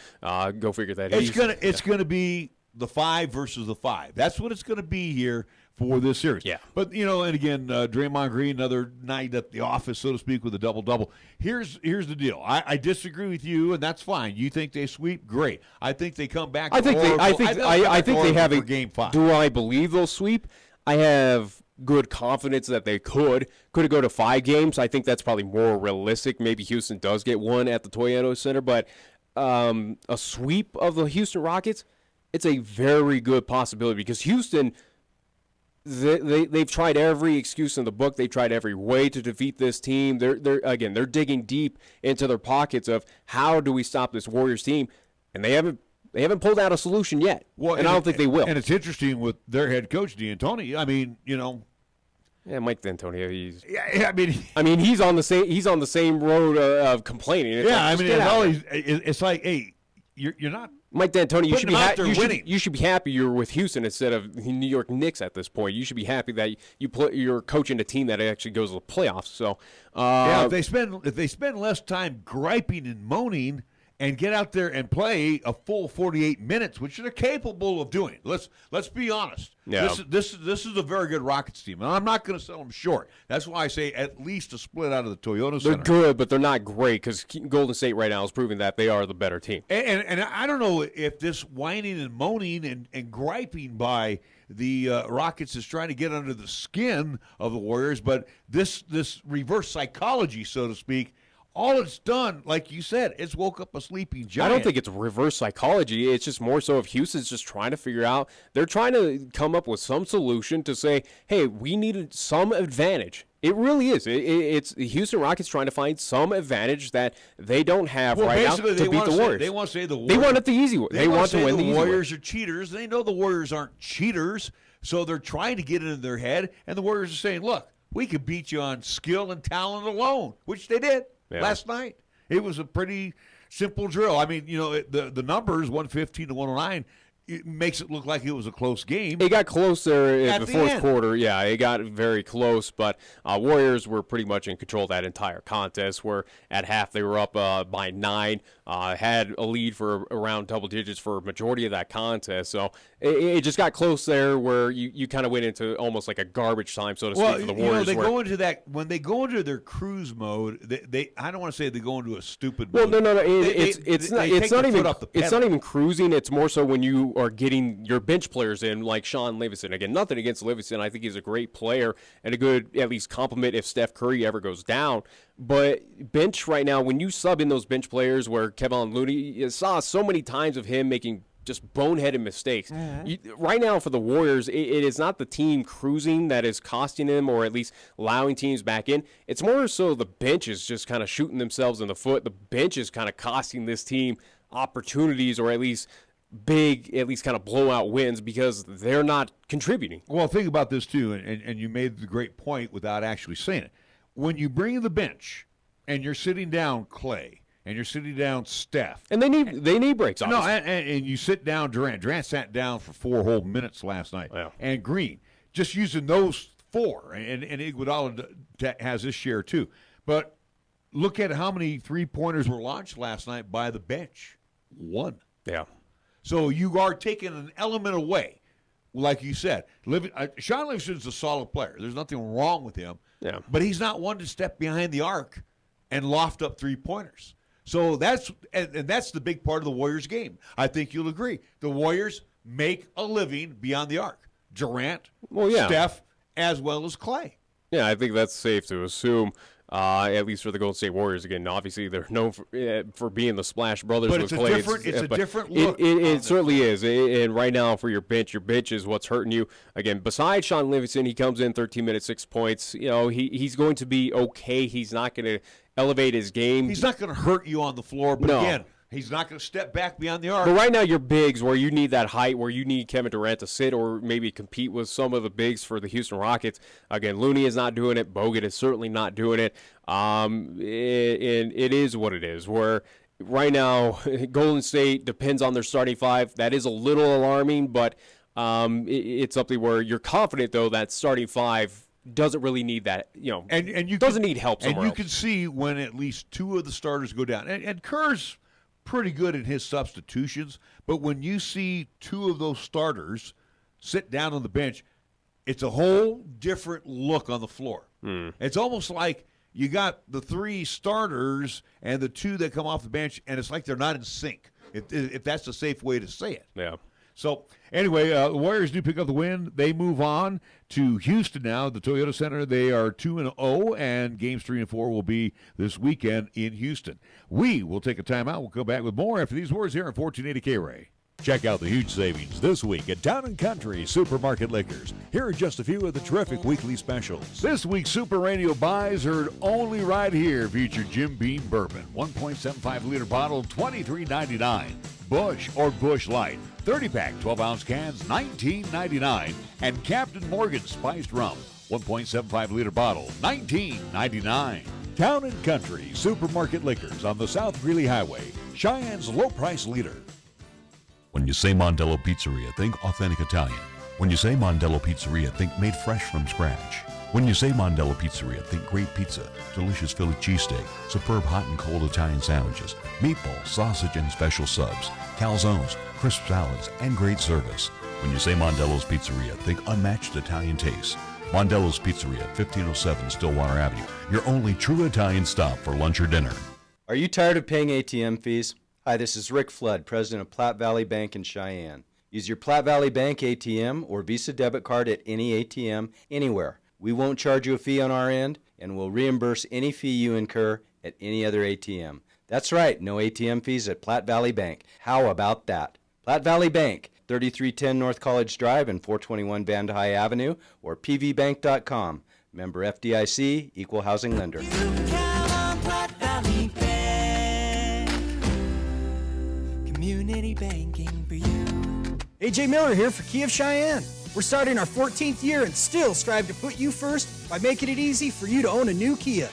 Go figure that. It's gonna be the 5 versus the 5. That's what it's gonna be here for this series. Yeah. But, and again, Draymond Green, another night at the office, so to speak, with a double-double. Here's the deal. I disagree with you, and that's fine. You think they sweep? Great. I think they come back. I think they have a Game 5. Do I believe they'll sweep? I have good confidence that they could. Could it go to 5 games? I think that's probably more realistic. Maybe Houston does get one at the Toyota Center, but a sweep of the Houston Rockets, it's a very good possibility because Houston – They've tried every excuse in the book. They've tried every way to defeat this team. They're digging deep into their pockets of how do we stop this Warriors team, and they haven't pulled out a solution yet. Well, and I don't think they will. And it's interesting with their head coach D'Antoni. Yeah, Mike D'Antoni. He's he's on the same road of complaining. It's like, hey, you're not. Mike D'Antoni, you should be happy you're with Houston instead of the New York Knicks at this point. You should be happy that you're coaching a team that actually goes to the playoffs. So, if they spend less time griping and moaning and get out there and play a full 48 minutes, which they're capable of doing. Let's be honest. Yeah. This is a very good Rockets team, and I'm not going to sell them short. That's why I say at least a split out of the Toyota Center. They're good, but they're not great because Golden State right now is proving that they are the better team. And I don't know if this whining and moaning and griping by the Rockets is trying to get under the skin of the Warriors, but this reverse psychology, so to speak, all it's done, like you said, it's woke up a sleeping giant. I don't think it's reverse psychology. It's just more so if Houston's just trying to figure out, they're trying to come up with some solution to say, hey, we needed some advantage. It really is. It's the Houston Rockets trying to find some advantage that they don't have right now to beat the Warriors. They want to say the Warriors. They want it the easy way. They want to win the easy way. The Warriors are cheaters. They know the Warriors aren't cheaters, so they're trying to get it in their head, and the Warriors are saying, look, we could beat you on skill and talent alone, which they did. Yeah. Last night, it was a pretty simple drill. The numbers 115 to 109. it makes it look like it was a close game. It got close there in At the the fourth end. quarter. Yeah, it got very close, but Warriors were pretty much in control of that entire contest, where at half they were up by 9, had a lead for around double digits for a majority of that contest. So it just got close there where you kind of went into almost like a garbage time, so to speak, for the Warriors. They go into that, when they go into their cruise mode, they I don't want to say they go into a stupid Well, mode. no. They take Not the even foot off the it's pedal. not even cruising. It's more so when you are getting your bench players in, like Sean Livingston. Again, nothing against Livingston. I think he's a great player and a good at least compliment if Steph Curry ever goes down. But bench right now, when you sub in those bench players, where Kevin Looney, you saw so many times of him making just boneheaded mistakes. Right now for the Warriors, it is not the team cruising that is costing them or at least allowing teams back in. It's more so the bench is just kind of shooting themselves in the foot. The bench is kind of costing this team opportunities, or at least kind of blowout wins, because they're not contributing. Well, think about this too, and you made the great point without actually saying it. When you bring the bench and you're sitting down Clay and you're sitting down Steph, and they need breaks. Obviously. No, and you sit down Durant. Durant sat down for 4 whole minutes last night, and Green, just using those 4, and Iguodala has his share too. But look at how many 3-pointers were launched last night by the bench. 1. Yeah. So you are taking an element away. Like you said, Sean Livingston's a solid player. There's nothing wrong with him. Yeah. But he's not one to step behind the arc and loft up 3-pointers. So that's the big part of the Warriors game. I think you'll agree. The Warriors make a living beyond the arc. Durant, Steph, as well as Clay. Yeah, I think that's safe to assume. At least for the Golden State Warriors. Again, obviously they're known for being the Splash Brothers. But with it's Clay. a different look. It certainly is. And right now for your bench is what's hurting you. Again, besides Sean Livingston, he comes in 13 minutes, 6 points. You know, he's going to be okay. He's not going to elevate his game. He's not going to hurt you on the floor, but again, he's not going to step back beyond the arc. But right now, your bigs, where you need that height, where you need Kevin Durant to sit or maybe compete with some of the bigs for the Houston Rockets. Again, Looney is not doing it. Bogut is certainly not doing it. And it is what it is, where right now Golden State depends on their starting 5. That is a little alarming, but it's something where you're confident, though, that starting 5 doesn't really need that, and you doesn't need help somewhere And you else. can see when at least 2 of the starters go down. And Kerr's pretty good in his substitutions, but when you see 2 of those starters sit down on the bench, it's a whole different look on the floor. It's almost like you got the 3 starters and the 2 that come off the bench, and it's like they're not in sync, if that's a safe way to say it. Yeah. So, anyway, the Warriors do pick up the win. They move on to Houston now, the Toyota Center. They are 2-0, and games 3 and 4 will be this weekend in Houston. We will take a timeout. We'll come back with more after these words here on 1480 KRAE. Check out the huge savings this week at Town & Country Supermarket Liquors. Here are just a few of the terrific weekly specials. This week's Super Radio buys heard only right here feature Jim Beam Bourbon. 1.75-liter bottle, $23.99. Bush or Bush Light, 30-pack, 12-ounce cans, $19.99. And Captain Morgan Spiced Rum, 1.75-liter bottle, $19.99. Town & Country Supermarket Liquors on the South Greeley Highway, Cheyenne's low-price leader. When you say Mondello Pizzeria, think authentic Italian. When you say Mondello Pizzeria, think made fresh from scratch. When you say Mondello Pizzeria, think great pizza, delicious Philly cheesesteak, superb hot and cold Italian sandwiches, meatballs, sausage, and special subs, calzones, crisp salads, and great service. When you say Mondello's Pizzeria, think unmatched Italian taste. Mondello's Pizzeria, 1507 Stillwater Avenue, your only true Italian stop for lunch or dinner. Are you tired of paying ATM fees? Hi, this is Rick Flood, president of Platte Valley Bank in Cheyenne. Use your Platte Valley Bank ATM or Visa debit card at any ATM anywhere. We won't charge you a fee on our end, and we'll reimburse any fee you incur at any other ATM. That's right, no ATM fees at Platte Valley Bank. How about that? Platte Valley Bank, 3310 North College Drive and 421 Vandehigh Avenue, or pvbank.com. Member FDIC, Equal Housing Lender. Community banking for you. AJ Miller here for Key of Cheyenne. We're starting our 14th year and still strive to put you first by making it easy for you to own a new Kia.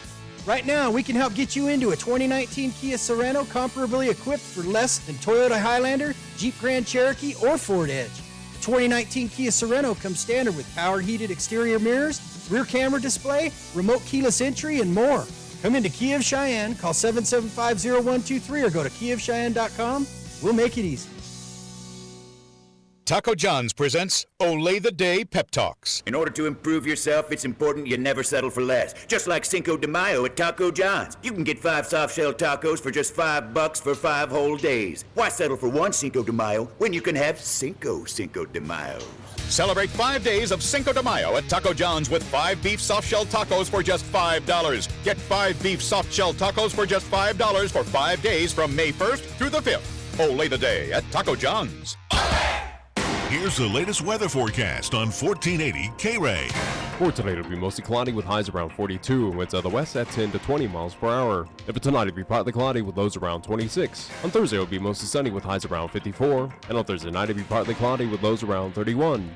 Right now, we can help get you into a 2019 Kia Sorento comparably equipped for less than Toyota Highlander, Jeep Grand Cherokee, or Ford Edge. The 2019 Kia Sorento comes standard with power heated exterior mirrors, rear camera display, remote keyless entry, and more. Come into Kia of Cheyenne, call 775-0123 or go to kiaofcheyenne.com. We'll make it easy. Taco John's presents Olay the Day Pep Talks. In order to improve yourself, it's important you never settle for less. Just like Cinco de Mayo at Taco John's. You can get 5 soft-shell tacos for just $5 for 5 whole days. Why settle for one Cinco de Mayo when you can have Cinco de Mayo? Celebrate 5 days of Cinco de Mayo at Taco John's with 5 beef soft-shell tacos for just $5. Get 5 beef soft-shell tacos for just $5 for 5 days from May 1st through the 5th. Olay the Day at Taco John's. Here's the latest weather forecast on 1480 KRAE. For tonight, it'll be mostly cloudy with highs around 42 and winds out of the west at 10 to 20 miles per hour. And for tonight, it'll be partly cloudy with lows around 26. On Thursday, it'll be mostly sunny with highs around 54. And on Thursday night, it'll be partly cloudy with lows around 31.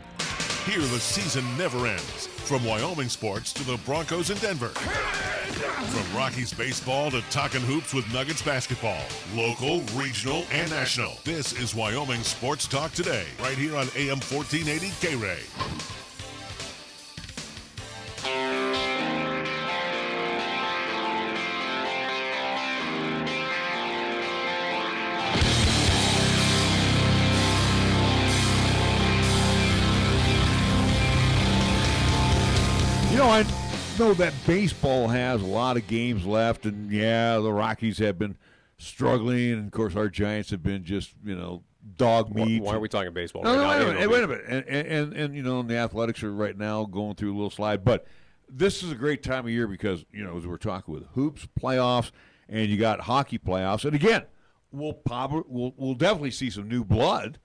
Here, the season never ends. From Wyoming sports to the Broncos in Denver. From Rockies baseball to talking hoops with Nuggets basketball. Local, regional, and national. This is Wyoming Sports Talk Today, right here on AM 1480 KRAE. You know, I know that baseball has a lot of games left, and yeah, the Rockies have been struggling, and of course our Giants have been just, dog meat. Why are we talking baseball No, right now? wait a minute. And the Athletics are right now going through a little slide, but this is a great time of year because, as we're talking with hoops, playoffs, and you got hockey playoffs, and again, we'll definitely see some new blood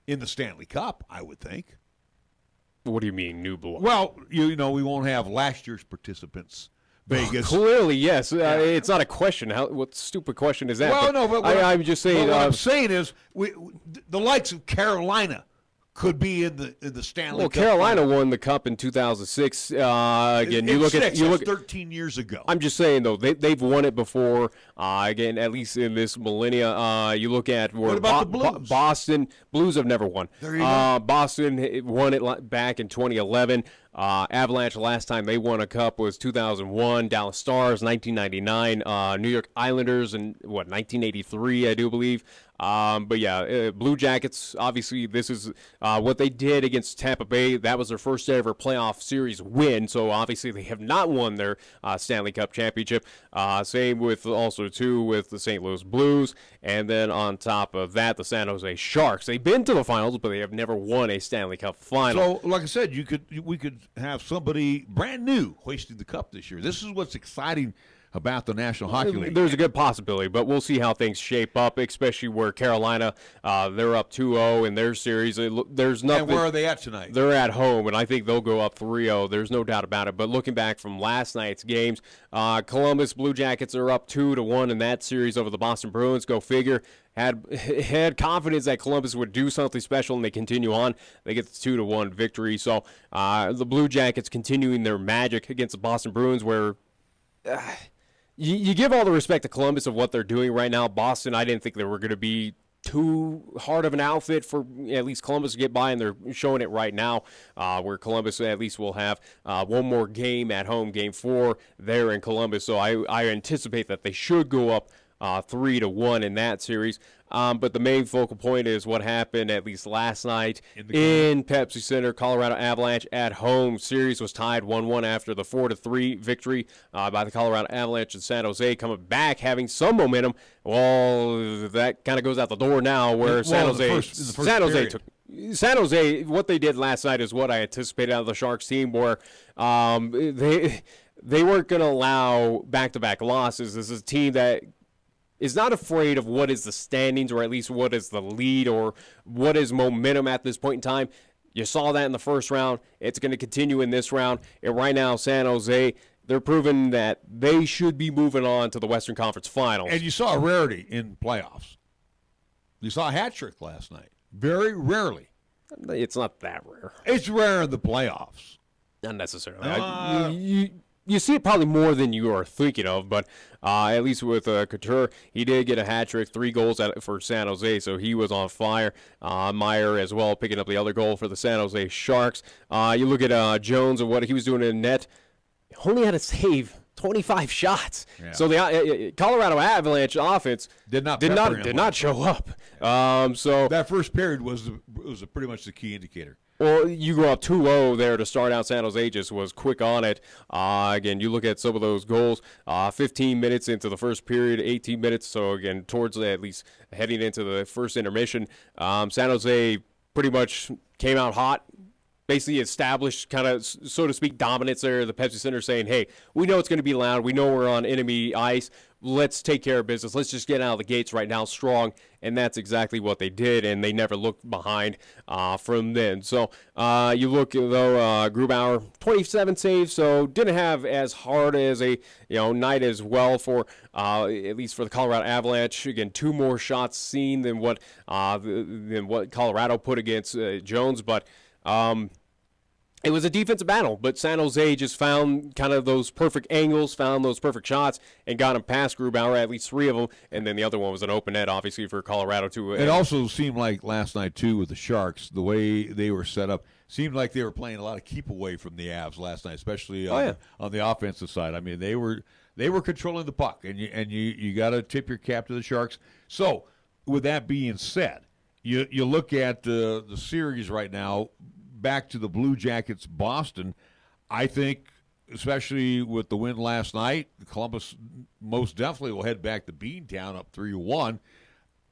in the Stanley Cup, I would think. What do you mean, new blood? Well, we won't have last year's participants. Vegas. Clearly, yes. It's not a question. What stupid question is that? Well, no, but I'm just saying. What I'm saying is, the likes of Carolina could be in the Stanley Cup. Well, Carolina won the Cup in 2006. Again, you look at 13 years ago. I'm just saying though, they've won it before. Again, at least in this millennia. You look at where what about the Blues? Boston Blues have never won. There you go. Boston won it back in 2011. Avalanche, last time they won a cup was 2001. Dallas Stars, 1999. New York Islanders in 1983, I do believe. But yeah, Blue Jackets, obviously this is what they did against Tampa Bay. That was their first ever playoff series win, so obviously they have not won their Stanley Cup championship. Same with also, too, with the St. Louis Blues. And then on top of that, the San Jose Sharks. They've been to the finals, but they have never won a Stanley Cup final. So, like I said, we could have somebody brand new hoisting the cup this year. This is what's exciting about the National Hockey League. There's a good possibility, but we'll see how things shape up, especially where Carolina, they're up 2-0 in their series. There's nothing. And where are they at tonight? They're at home, and I think they'll go up 3-0. There's no doubt about it. But looking back from last night's games, Columbus Blue Jackets are up 2-1 in that series over the Boston Bruins. Go figure. Had confidence that Columbus would do something special, and they continue on. They get the 2-1 victory. So the Blue Jackets continuing their magic against the Boston Bruins, where you give all the respect to Columbus of what they're doing right now. Boston, I didn't think they were going to be too hard of an outfit for at least Columbus to get by, and they're showing it right now, where Columbus at least will have one more game at home, Game 4 there in Columbus. So I anticipate that they should go up 3-1 in that series. But the main focal point is what happened at least last night in Pepsi Center. Colorado Avalanche at home. Series was tied 1-1 after the 4-3 victory by the Colorado Avalanche in San Jose, coming back, having some momentum. Well, that kind of goes out the door now, where San Jose, what they did last night is what I anticipated out of the Sharks team, where they weren't going to allow back-to-back losses. This is a team that is not afraid of what is the standings, or at least what is the lead, or what is momentum at this point in time. You saw that in the first round. It's going to continue in this round. And right now, San Jose, they're proving that they should be moving on to the Western Conference Finals. And you saw a rarity in playoffs. You saw a hat trick last night. Very rarely. It's not that rare. It's rare in the playoffs. Not necessarily. you see it probably more than you are thinking of, but at least with Couture, he did get a hat trick, 3 goals for San Jose, so he was on fire. Meyer as well, picking up the other goal for the San Jose Sharks. You look at Jones and what he was doing in net, only had to save 25 shots. Yeah. So the Colorado Avalanche offense did not show up. So that first period was pretty much the key indicator. Well, you go up 2-0 there to start out. San Jose just was quick on it. Again, you look at some of those goals, 15 minutes into the first period, 18 minutes. So, again, towards at least heading into the first intermission, San Jose pretty much came out hot. Basically established kind of, so to speak, dominance there. The Pepsi Center saying, hey, we know it's going to be loud. We know we're on enemy ice. Let's take care of business. Let's just get out of the gates right now strong. And that's exactly what they did, and they never looked behind from then. So you look, though, Grubauer, 27 saves, so didn't have as hard as a night as well for, at least for the Colorado Avalanche. Again, 2 more shots seen than what Colorado put against Jones, but it was a defensive battle, but San Jose just found kind of those perfect angles, found those perfect shots, and got him past Grubauer, at least 3 of them, and then the other one was an open net, obviously, for Colorado, too. It also seemed like last night, too, with the Sharks, the way they were set up, seemed like they were playing a lot of keep away from the Avs last night, especially on the offensive side. I mean, they were controlling the puck, and you got to tip your cap to the Sharks. So, with that being said, you look at the series right now, back to the Blue Jackets, Boston. I think, especially with the win last night, Columbus most definitely will head back to Beantown up 3-1.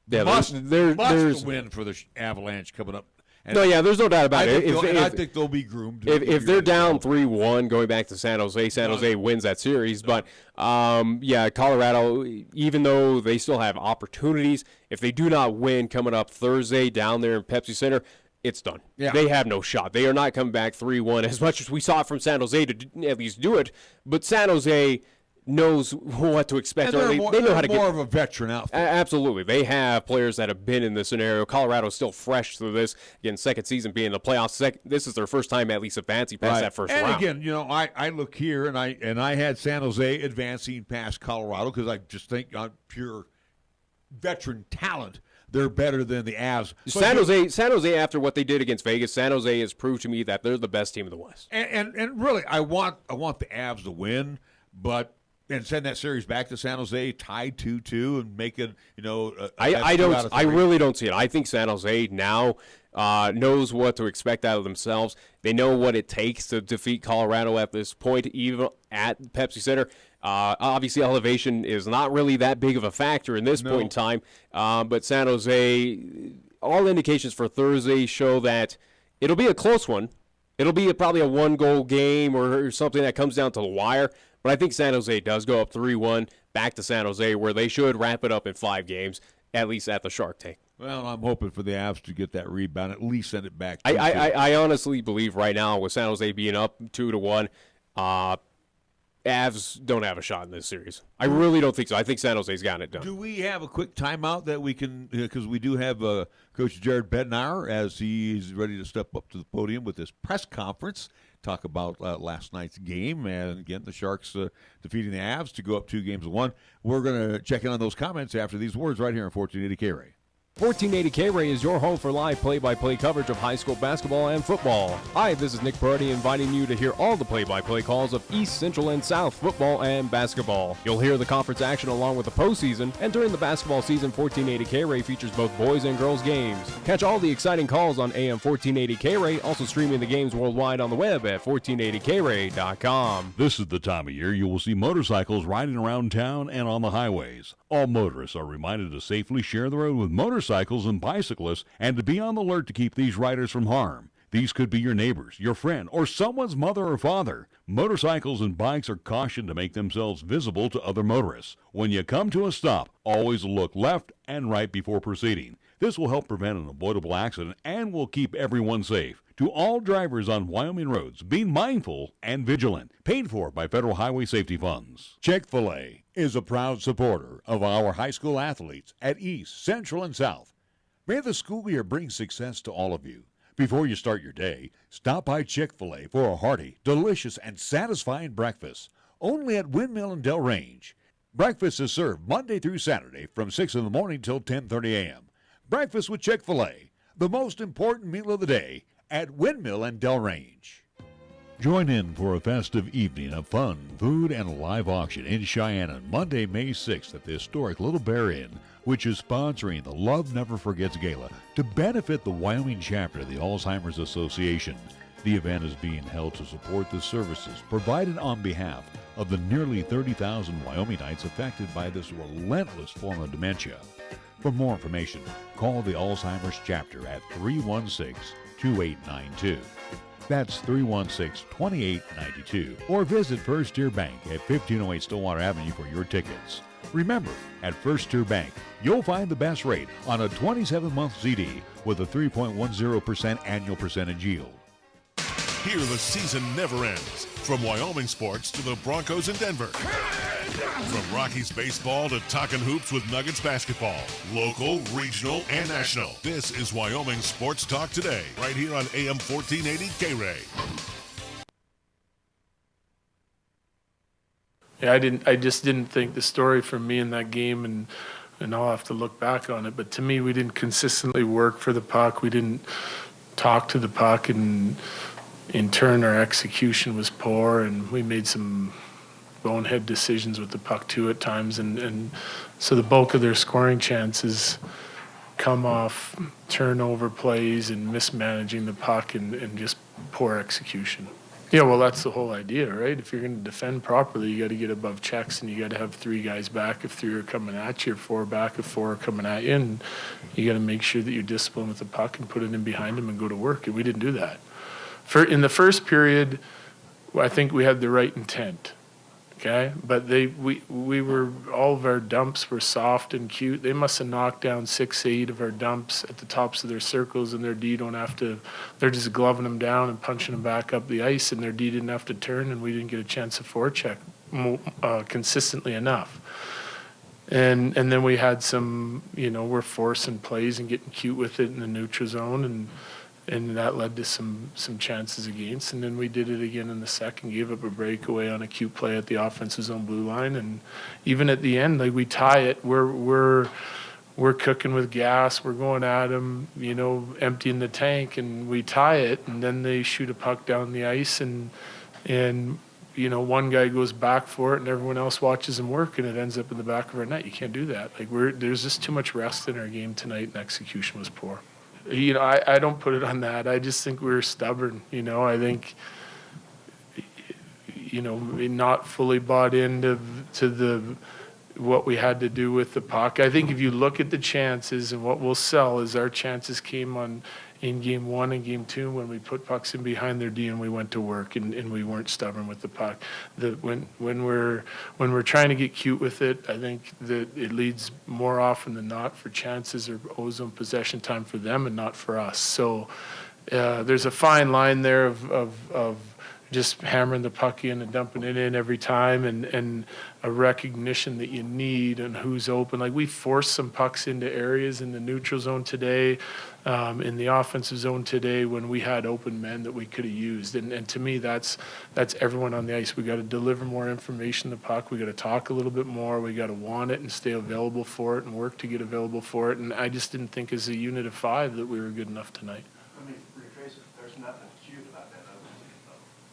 Yeah, must there's win for the Avalanche coming up. And there's no doubt about it. I think they'll be groomed. If they're down 3-1 going back to San Jose wins that series. But, Colorado, even though they still have opportunities, if they do not win coming up Thursday down there in Pepsi Center, it's done. Yeah. They have no shot. They are not coming back 3-1 as much as we saw it from San Jose to at least do it. But San Jose knows what to expect. They know how to get of a veteran outfit. Absolutely. They have players that have been in this scenario. Colorado's still fresh through this. Again, second season being in the playoffs. This is their first time at least advancing past that first round. And again, I look here and I had San Jose advancing past Colorado because I just think on pure veteran talent, they're better than the Avs. San Jose, after what they did against Vegas, San Jose has proved to me that they're the best team in the West. And really, I want the Avs to win, and send that series back to San Jose, tied 2-2, and make it, I really don't see it. I think San Jose now knows what to expect out of themselves. They know what it takes to defeat Colorado at this point, even at Pepsi Center. Obviously, elevation is not really that big of a factor in this point in time. But San Jose, all indications for Thursday show that it'll be a close one. It'll be probably a 1-goal game or something that comes down to the wire. But I think San Jose does go up 3-1 back to San Jose, where they should wrap it up in 5 games, at least at the Shark Tank. Well, I'm hoping for the Avs to get that rebound, at least send it back. I honestly believe right now, with San Jose being up 2-1, Avs don't have a shot in this series. I really don't think so. I think San Jose's gotten it done. Do we have a quick timeout that we can, because we do have Coach Jared Bednar as he's ready to step up to the podium with his press conference, talk about last night's game, and again, the Sharks defeating the Avs to go up 2-1. We're going to check in on those comments after these words right here on 1480 KRAE. 1480 KRAE is your home for live play-by-play coverage of high school basketball and football. Hi, this is Nick Brody inviting you to hear all the play-by-play calls of East, Central, and South football and basketball. You'll hear the conference action along with the postseason, and during the basketball season, 1480 KRAE features both boys and girls games. Catch all the exciting calls on AM 1480 KRAE, also streaming the games worldwide on the web at 1480KRAE.com. This is the time of year you will see motorcycles riding around town and on the highways. All motorists are reminded to safely share the road with motorcycles and bicyclists and to be on the alert to keep these riders from harm. These could be your neighbors, your friend, or someone's mother or father. Motorcycles and bikes are cautioned to make themselves visible to other motorists. When you come to a stop, always look left and right before proceeding. This will help prevent an avoidable accident and will keep everyone safe. To all drivers on Wyoming roads, be mindful and vigilant. Paid for by Federal Highway Safety Funds. Chick-fil-A is a proud supporter of our high school athletes at East, Central, and South. May the school year bring success to all of you. Before you start your day, stop by Chick-fil-A for a hearty, delicious, and satisfying breakfast. only at Windmill and Del Range. Breakfast is served Monday through Saturday from 6 in the morning till 10:30 a.m. Breakfast with Chick-fil-A, the most important meal of the day at Windmill and Del Range. Join in for a festive evening of fun, food, and live auction in Cheyenne on Monday, May 6th at the historic Little Bear Inn, which is sponsoring the Love Never Forgets Gala to benefit the Wyoming chapter of the Alzheimer's Association. The event is being held to support the services provided on behalf of the nearly 30,000 Wyomingites affected by this relentless form of dementia. For more information, call the Alzheimer's chapter at 316-2892. That's 316-2892. Or visit First Tier Bank at 1508 Stillwater Avenue for your tickets. Remember, at First Tier Bank, you'll find the best rate on a 27-month CD with a 3.10% annual percentage yield. Here the season never ends. From Wyoming sports to the Broncos in Denver. From Rockies baseball to talking hoops with Nuggets basketball. Local, regional, and national. This is Wyoming Sports Talk Today, right here on AM 1480 KRAE. Yeah, I just didn't think the story for me in that game, and I'll have to look back on it, but to me, we didn't consistently work for the puck. We didn't talk to the puck, and in turn, our execution was poor, and we made some bonehead decisions with the puck too at times, and so the bulk of their scoring chances come off turnover plays and mismanaging the puck and just poor execution. Yeah, well, that's the whole idea, right? If you're going to defend properly, you got to get above checks, and you got to have three guys back if three are coming at you, or four back if four are coming at you, and you got to make sure that you're disciplined with the puck and put it in behind them and go to work, and we didn't do that. In the first period, I think we had the right intent, okay? But we were, all of our dumps were soft and cute. They must have knocked down 6-8 of our dumps at the tops of their circles, and their D don't have to, they're just gloving them down and punching them back up the ice, and their D didn't have to turn, and we didn't get a chance to forecheck consistently enough. And then we had some, we're forcing plays and getting cute with it in the neutral zone, and that led to some chances against. And then we did it again in the second, gave up a breakaway on a cute play at the offensive zone blue line. And even at the end, like, we tie it, we're cooking with gas, we're going at them, emptying the tank, and we tie it, and then they shoot a puck down the ice, and one guy goes back for it, and everyone else watches him work, and it ends up in the back of our net. You can't do that. Like, there's just too much rest in our game tonight, and execution was poor. I don't put it on that. I just think we were stubborn. I think, not fully bought into what we had to do with the puck. I think if you look at the chances, and what we'll sell is our chances came in game 1 and game 2 when we put pucks in behind their D and we went to work, and we weren't stubborn with the puck. When we're trying to get cute with it, I think that it leads more often than not for chances or ozone possession time for them and not for us. So there's a fine line there of just hammering the puck in and dumping it in every time, and a recognition that you need and who's open. Like, we forced some pucks into areas in the neutral zone today, in the offensive zone today, when we had open men that we could have used. And to me, that's everyone on the ice. We got to deliver more information to the puck. We got to talk a little bit more. We got to want it and stay available for it and work to get available for it. And I just didn't think as a unit of 5 that we were good enough tonight. I mean, rephrase it, there's nothing cute about that.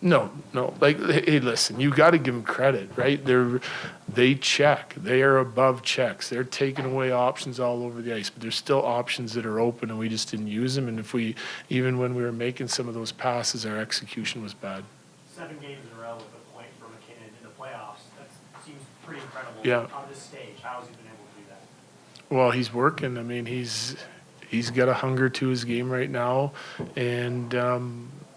No. Like, hey, listen, you got to give them credit, right? They check. They are above checks. They're taking away options all over the ice, but there's still options that are open, and we just didn't use them. And even when we were making some of those passes, our execution was bad. 7 games in a row with a point for McKinnon in the playoffs. That seems pretty incredible. Yeah. On this stage, how has he been able to do that? Well, he's working. I mean, he's got a hunger to his game right now, and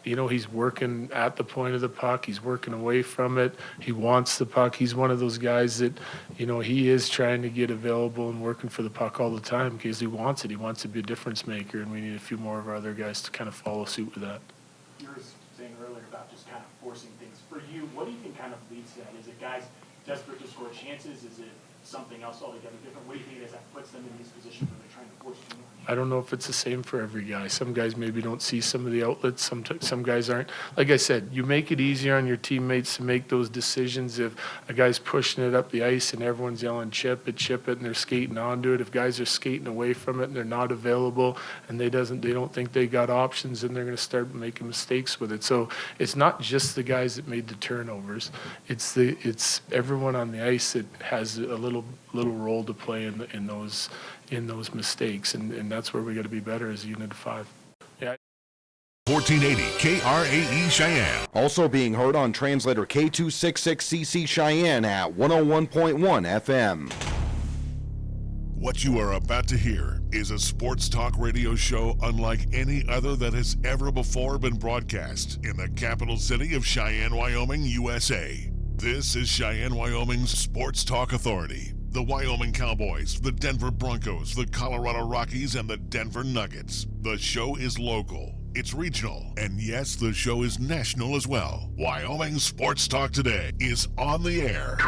he's working at the point of the puck. He's working away from it. He wants the puck. He's one of those guys that, he is trying to get available and working for the puck all the time because he wants it. He wants to be a difference maker, and we need a few more of our other guys to kind of follow suit with that. You were saying earlier about just kind of forcing things. For you, what do you think kind of leads to that? Is it guys desperate to score chances? Is it something else altogether different? What do you think it is that puts them in these positions where they're trying to force too much? I don't know if it's the same for every guy. Some guys maybe don't see some of the outlets. Some guys aren't. Like I said, you make it easier on your teammates to make those decisions. If a guy's pushing it up the ice and everyone's yelling chip it, and they're skating onto it. If guys are skating away from it and they're not available and they don't think they got options, and they're going to start making mistakes with it. So it's not just the guys that made the turnovers. It's everyone on the ice that has a little role to play in those mistakes, and that's where we got to be better as a unit of 5. Yeah. 1480 KRAE Cheyenne. Also being heard on translator K266CC Cheyenne at 101.1 FM. What you are about to hear is a sports talk radio show unlike any other that has ever before been broadcast in the capital city of Cheyenne, Wyoming, USA. This is Cheyenne, Wyoming's Sports Talk Authority. The Wyoming Cowboys, the Denver Broncos, the Colorado Rockies, and the Denver Nuggets. The show is local, it's regional, and yes, the show is national as well. Wyoming Sports Talk Today is on the air.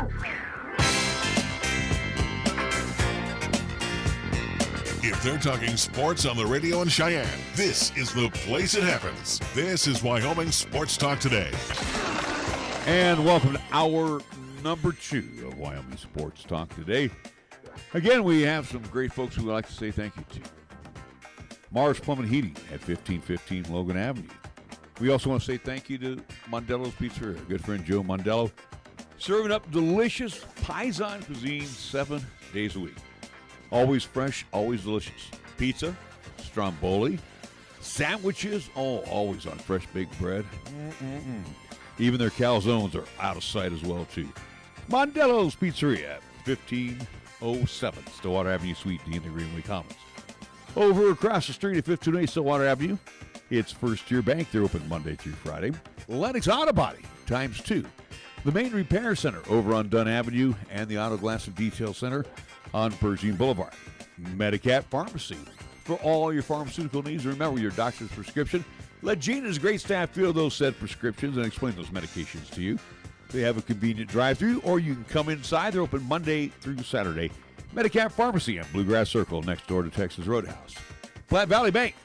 If they're talking sports on the radio in Cheyenne, this is the place it happens. This is Wyoming Sports Talk Today. And welcome to hour number 2 of Wyoming Sports Talk Today. Again, we have some great folks we would like to say thank you to. Mars Plumbing Heating at 1515 Logan Avenue. We also want to say thank you to Mondello's Pizzeria, our good friend Joe Mondello, serving up delicious Paisan cuisine 7 days a week. Always fresh, always delicious. Pizza, stromboli, sandwiches, always on fresh baked bread. Even their calzones are out of sight as well, too. Mondello's Pizzeria, 1507 Stillwater Avenue, Suite D in the Greenway Commons. Over across the street at 1508 Stillwater Avenue, it's First Year Bank. They're open Monday through Friday. Lennox Auto Body, ×2. The Main Repair Center over on Dunn Avenue and the Auto Glass and Detail Center on Pershing Boulevard. Medicat Pharmacy for all your pharmaceutical needs. Remember your doctor's prescription. Let Gina's great staff fill those said prescriptions and explain those medications to you. They have a convenient drive-through, or you can come inside. They're open Monday through Saturday. Medicap Pharmacy on Bluegrass Circle next door to Texas Roadhouse. Platte Valley Bank,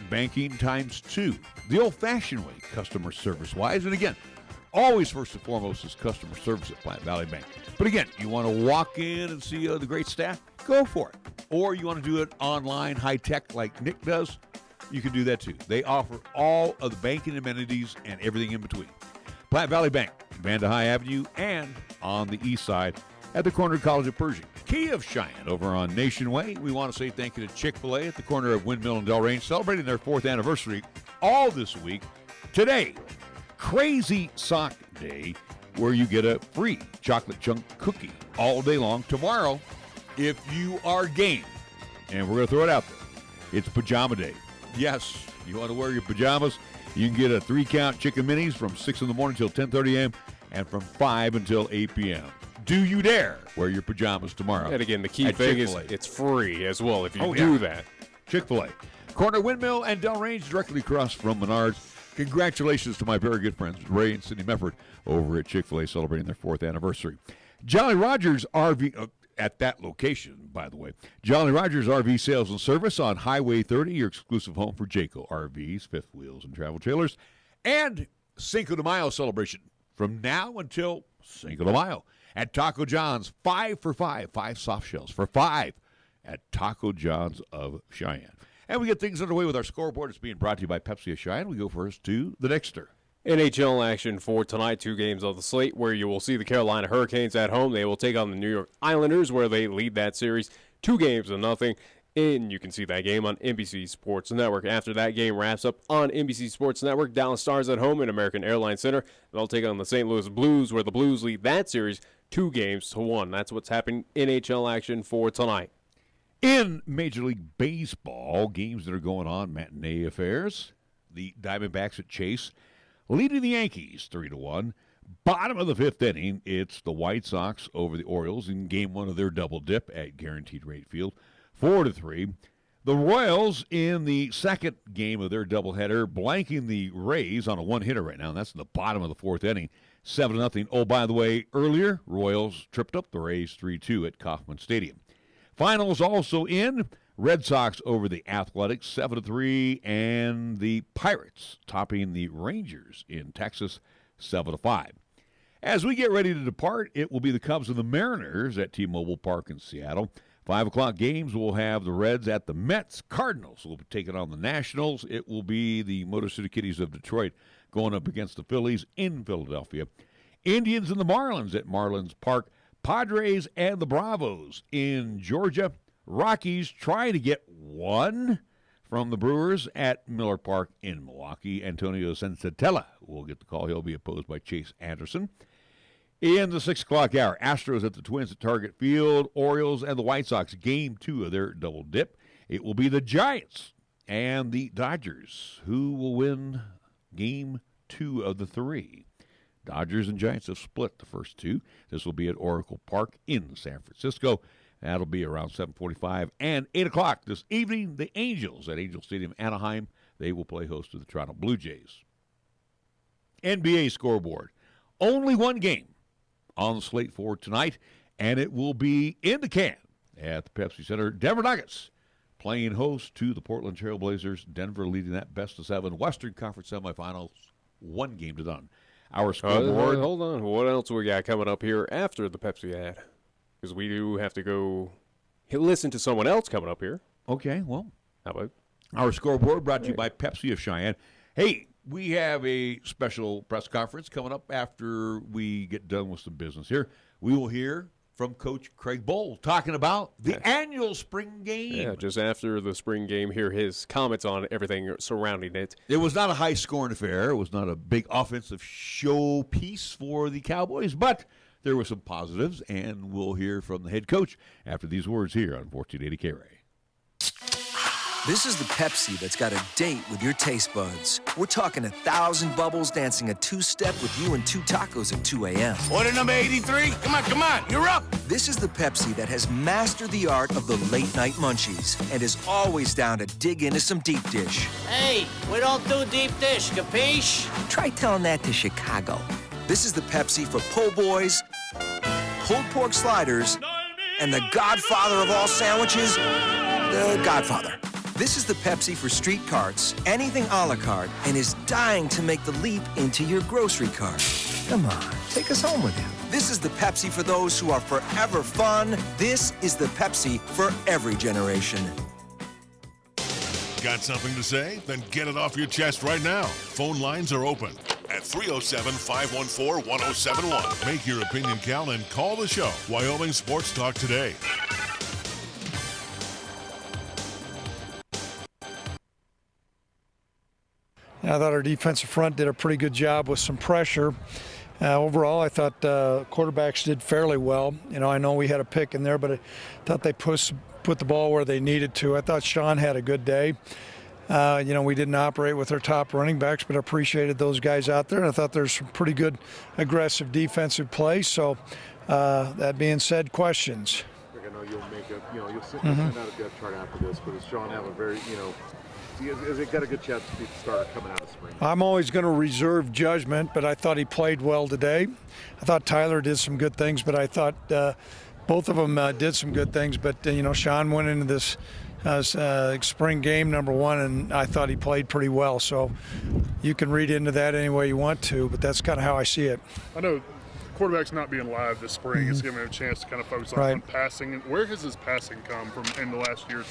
banking ×2. The old-fashioned way, customer service-wise. And again, always first and foremost is customer service at Platte Valley Bank. But again, you want to walk in and see the great staff? Go for it. Or you want to do it online, high-tech like Nick does? You can do that too. They offer all of the banking amenities and everything in between. Platte Valley Bank, Vanda High Avenue, and on the east side at the corner of College of Pershing. Key of Cheyenne over on Nation Way. We want to say thank you to Chick-fil-A at the corner of Windmill and Delrange, celebrating their 4th anniversary all this week. Today, Crazy Sock Day, where you get a free chocolate chunk cookie all day long. Tomorrow, if you are game, and we're going to throw it out there, it's Pajama Day. Yes, you want to wear your pajamas? You can get a 3-count chicken minis from 6 in the morning until 10:30 a.m. and from 5 until 8 p.m. Do you dare wear your pajamas tomorrow? And again, the key thing is it's free as well if you do that. Chick-fil-A. Corner Windmill and Delrange, directly across from Menards. Congratulations to my very good friends, Ray and Cindy Mefford, over at Chick-fil-A celebrating their 4th anniversary. Jolly Rogers RV, at that location, by the way. Jolly Rogers RV Sales and Service on Highway 30, your exclusive home for Jayco RVs, fifth wheels, and travel trailers. And Cinco de Mayo celebration from now until Cinco de Mayo at Taco John's. 5 for $5, 5 soft shells for $5 at Taco John's of Cheyenne. And we get things underway with our scoreboard. It's being brought to you by Pepsi of Cheyenne. We go first to the Dexter. NHL action for tonight. 2 games on the slate where you will see the Carolina Hurricanes at home. They will take on the New York Islanders where they lead that series 2-0. And you can see that game on NBC Sports Network. After that game wraps up on NBC Sports Network, Dallas Stars at home at American Airlines Center. They'll take on the St. Louis Blues where the Blues lead that series 2-1. That's what's happening in NHL action for tonight. In Major League Baseball, games that are going on, matinee affairs. The Diamondbacks at Chase leading the Yankees 3-1. Bottom of the 5th inning, it's the White Sox over the Orioles in Game 1 of their double dip at Guaranteed Rate Field, 4-3. The Royals in the second game of their doubleheader, blanking the Rays on a 1-hitter right now, and that's in the bottom of the 4th inning, 7-0. Oh, by the way, earlier, Royals tripped up the Rays 3-2 at Kauffman Stadium. Finals also in. Red Sox over the Athletics 7-3, and the Pirates topping the Rangers in Texas 7-5. As we get ready to depart, it will be the Cubs and the Mariners at T-Mobile Park in Seattle. 5 o'clock games will have the Reds at the Mets. Cardinals will be taking on the Nationals. It will be the Motor City Kitties of Detroit going up against the Phillies in Philadelphia. Indians and the Marlins at Marlins Park. Padres and the Bravos in Georgia. Rockies try to get one from the Brewers at Miller Park in Milwaukee. Antonio Sensatella will get the call. He'll be opposed by Chase Anderson. In the 6 o'clock hour, Astros at the Twins at Target Field. Orioles and the White Sox, Game 2 of their double dip. It will be the Giants and the Dodgers who will win Game 2 of the 3. Dodgers and Giants have split the first 2. This will be at Oracle Park in San Francisco. That'll be around 7:45 and 8 o'clock this evening. The Angels at Angel Stadium, Anaheim. They will play host to the Toronto Blue Jays. NBA scoreboard. Only one game on the slate for tonight, and it will be in the can at the Pepsi Center. Denver Nuggets playing host to the Portland Trail Blazers. Denver leading that best-of-7 Western Conference semifinals, 1 game to none. Our scoreboard. Hold on. What else we got coming up here after the Pepsi ad? Because we do have to go listen to someone else coming up here. Okay, well. How about? Our scoreboard brought to you by Pepsi of Cheyenne. Hey, we have a special press conference coming up after we get done with some business here. We will hear from Coach Craig Bohl talking about the annual spring game. Yeah, just after the spring game, hear his comments on everything surrounding it. It was not a high-scoring affair. It was not a big offensive showpiece for the Cowboys, but there were some positives, and we'll hear from the head coach after these words here on 1480 KRAE. This is the Pepsi that's got a date with your taste buds. We're talking 1,000 bubbles dancing a two-step with you and 2 tacos at 2 a.m. Order number 83. Come on, you're up. This is the Pepsi that has mastered the art of the late-night munchies and is always down to dig into some deep dish. Hey, we don't do deep dish, capiche? Try telling that to Chicago. This is the Pepsi for po' boys, pulled pork sliders, and the godfather of all sandwiches, the Godfather. This is the Pepsi for street carts, anything a la carte, and is dying to make the leap into your grocery cart. Come on, take us home with you. This is the Pepsi for those who are forever fun. This is the Pepsi for every generation. Got something to say? Then get it off your chest right now. Phone lines are open at 307-514-1071. Make your opinion count and call the show. Wyoming Sports Talk today. I thought our defensive front did a pretty good job with some pressure. Overall, I thought quarterbacks did fairly well. I know we had a pick in there, but I thought they put the ball where they needed to. I thought Sean had a good day. We didn't operate with our top running backs, but I appreciated those guys out there. And I thought there's some pretty good aggressive defensive play. So that being said, questions. I know you'll make you'll send out a depth chart after this, but does Sean have a very, has he got a good chance to be the starter coming out of spring? I'm always going to reserve judgment, but I thought he played well today. I thought Tyler did some good things, but I thought both of them did some good things. But, Sean went into this spring game number 1, and I thought he played pretty well. So you can read into that any way you want to, but that's kind of how I see it. I know quarterback's not being live this spring. It's giving him a chance to kind of focus on passing. Where has his passing come from in the last year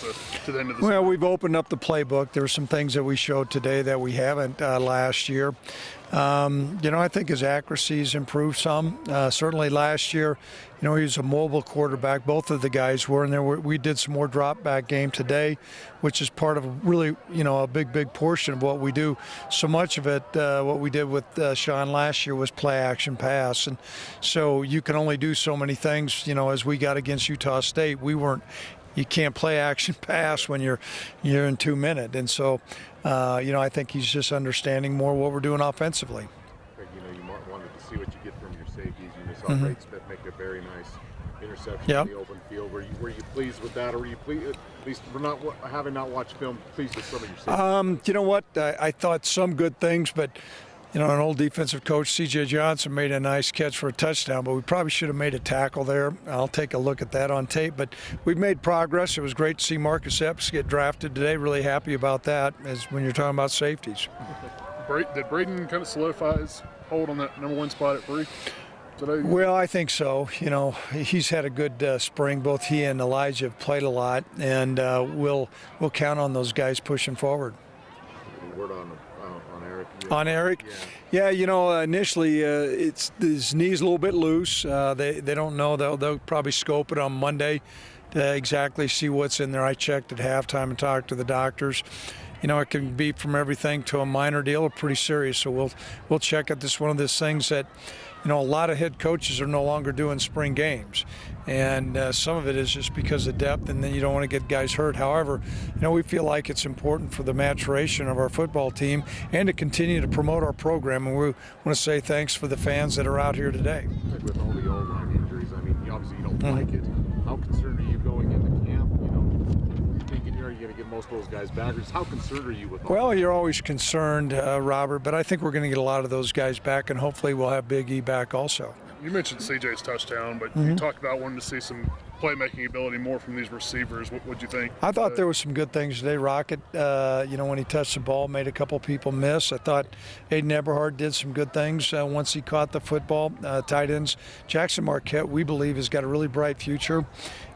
to the end of the season? We've opened up the playbook. There were some things that we showed today that we haven't last year. I think his accuracy's improved some. Certainly last year, he was a mobile quarterback. Both of the guys were, and we did some more drop back game today, which is part of really, a big portion of what we do. So much of it, what we did with Sean last year was play action pass, and so you can only do so many things. As we got against Utah State, you can't play action pass when you're in 2 minutes, and so I think he's just understanding more what we're doing offensively. You wanted to see what you get from your safeties. You saw Drake Smith make a very nice interception in the open field. Were you pleased with that, or were you pleased, at least for having not watched film, pleased with some of your safeties? You know what? I thought some good things, but an old defensive coach, C.J. Johnson, made a nice catch for a touchdown, but we probably should have made a tackle there. I'll take a look at that on tape. But we've made progress. It was great to see Marcus Epps get drafted today. Really happy about that, as when you're talking about safeties. Did Braden kind of solidify his hold on that number 1 spot at 3 today? Well, I think so. He's had a good spring. Both he and Elijah have played a lot, and we'll count on those guys pushing forward. Any word on Eric? On Eric? Yeah, initially his knee's a little bit loose. They don't know. They'll probably scope it on Monday to exactly see what's in there. I checked at halftime and talked to the doctors. It can be from everything to a minor deal or pretty serious. So we'll check it. This is one of those things that, a lot of head coaches are no longer doing spring games. And some of it is just because of depth, and then you don't want to get guys hurt. However, we feel like it's important for the maturation of our football team and to continue to promote our program. And we want to say thanks for the fans that are out here today. With all the O-line injuries, obviously you don't like it. How concerned are you going into camp? Thinking you're going to get most of those guys back. Or just how concerned are you with all Well, you're always concerned, Robert, but I think we're going to get a lot of those guys back, and hopefully we'll have Big E back also. You mentioned CJ's touchdown, but you talked about wanting to see some playmaking ability more from these receivers. What'd you think? I thought there was some good things today. Rocket, when he touched the ball, made a couple people miss. I thought Aiden Eberhard did some good things once he caught the football. Tight ends, Jackson Marquette, we believe, has got a really bright future.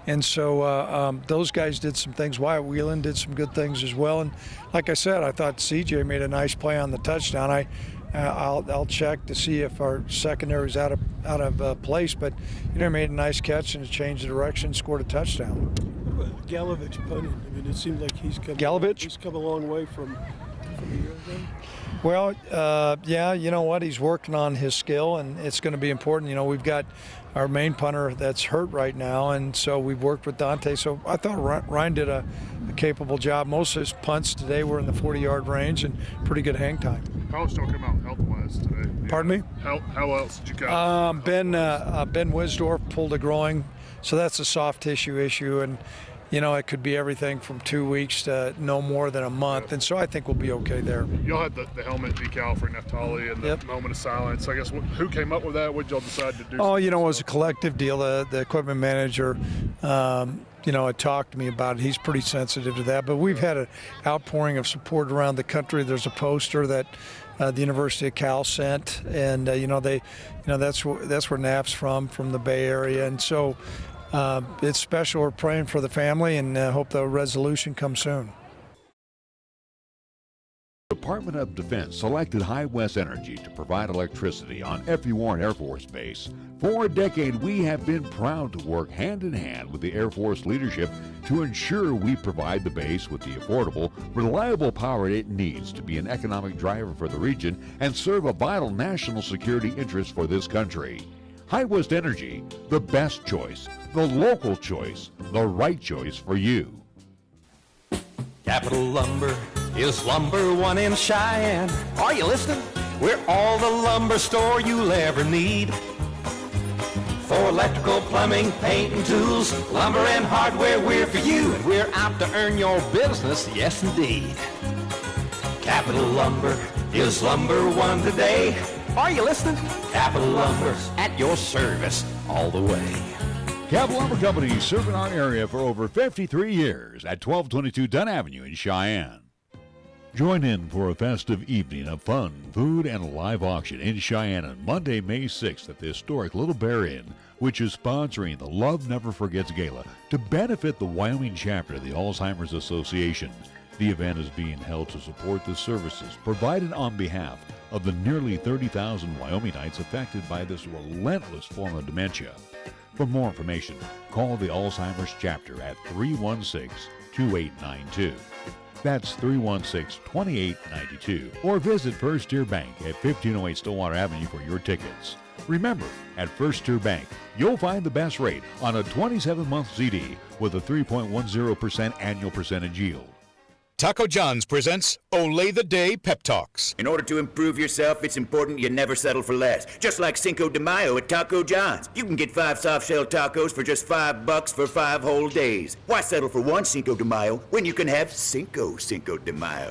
And so those guys did some things. Wyatt Whelan did some good things as well. And like I said, I thought CJ made a nice play on the touchdown. I'll check to see if our secondary is out of place, but made a nice catch and changed the direction, scored a touchdown. Galovich punting. It seems like he's come a long way from a year ago. Well, you know what? He's working on his skill, and it's going to be important. We've got our main punter that's hurt right now, and so we've worked with Dante. So I thought Ryan did a capable job. Most of his punts today were in the 40-yard range and pretty good hang time. How else y'all come out health-wise today? Pardon me? How else did you come? Ben Wisdorf pulled a groin, so that's a soft tissue issue, and it could be everything from 2 weeks to no more than a month, and so I think we'll be okay there. Y'all had the helmet decal for Naftali and the moment of silence. I guess who came up with that? What did y'all decide to do? Oh, it was a collective deal. The equipment manager, had talked to me about it. He's pretty sensitive to that, but we've had an outpouring of support around the country. There's a poster that the University of Cal sent, and that's where Nap's from the Bay Area, and so. It's special. We're praying for the family and hope the resolution comes soon. Department of Defense selected High West Energy to provide electricity on F.E. Warren Air Force Base. For a decade, we have been proud to work hand in hand with the Air Force leadership to ensure we provide the base with the affordable, reliable power it needs to be an economic driver for the region and serve a vital national security interest for this country. High West Energy, the best choice, the local choice, the right choice for you. Capital Lumber is number one in Cheyenne. Are you listening? We're all the lumber store you'll ever need. For electrical, plumbing, paint, and tools, lumber and hardware, we're for you. And we're out to earn your business, yes indeed. Capital Lumber is number one today. Are you listening? Capital Lumber's at your service all the way. Capital Lumber Company, serving our area for over 53 years at 1222 Dunn Avenue in Cheyenne. Join in for a festive evening of fun, food, and a live auction in Cheyenne on Monday, May 6th at the historic Little Bear Inn, which is sponsoring the Love Never Forgets Gala to benefit the Wyoming chapter of the Alzheimer's Association. The event is being held to support the services provided on behalf of the nearly 30,000 Wyomingites affected by this relentless form of dementia. For more information, call the Alzheimer's chapter at 316-2892. That's 316-2892. Or visit First Tier Bank at 1508 Stillwater Avenue for your tickets. Remember, at First Tier Bank, you'll find the best rate on a 27-month CD with a 3.10% annual percentage yield. Taco John's presents Olay the Day Pep Talks. In order to improve yourself, it's important you never settle for less. Just like Cinco de Mayo at Taco John's. You can get 5 soft-shell tacos for just $5 for 5 whole days. Why settle for one Cinco de Mayo when you can have Cinco de Mayo?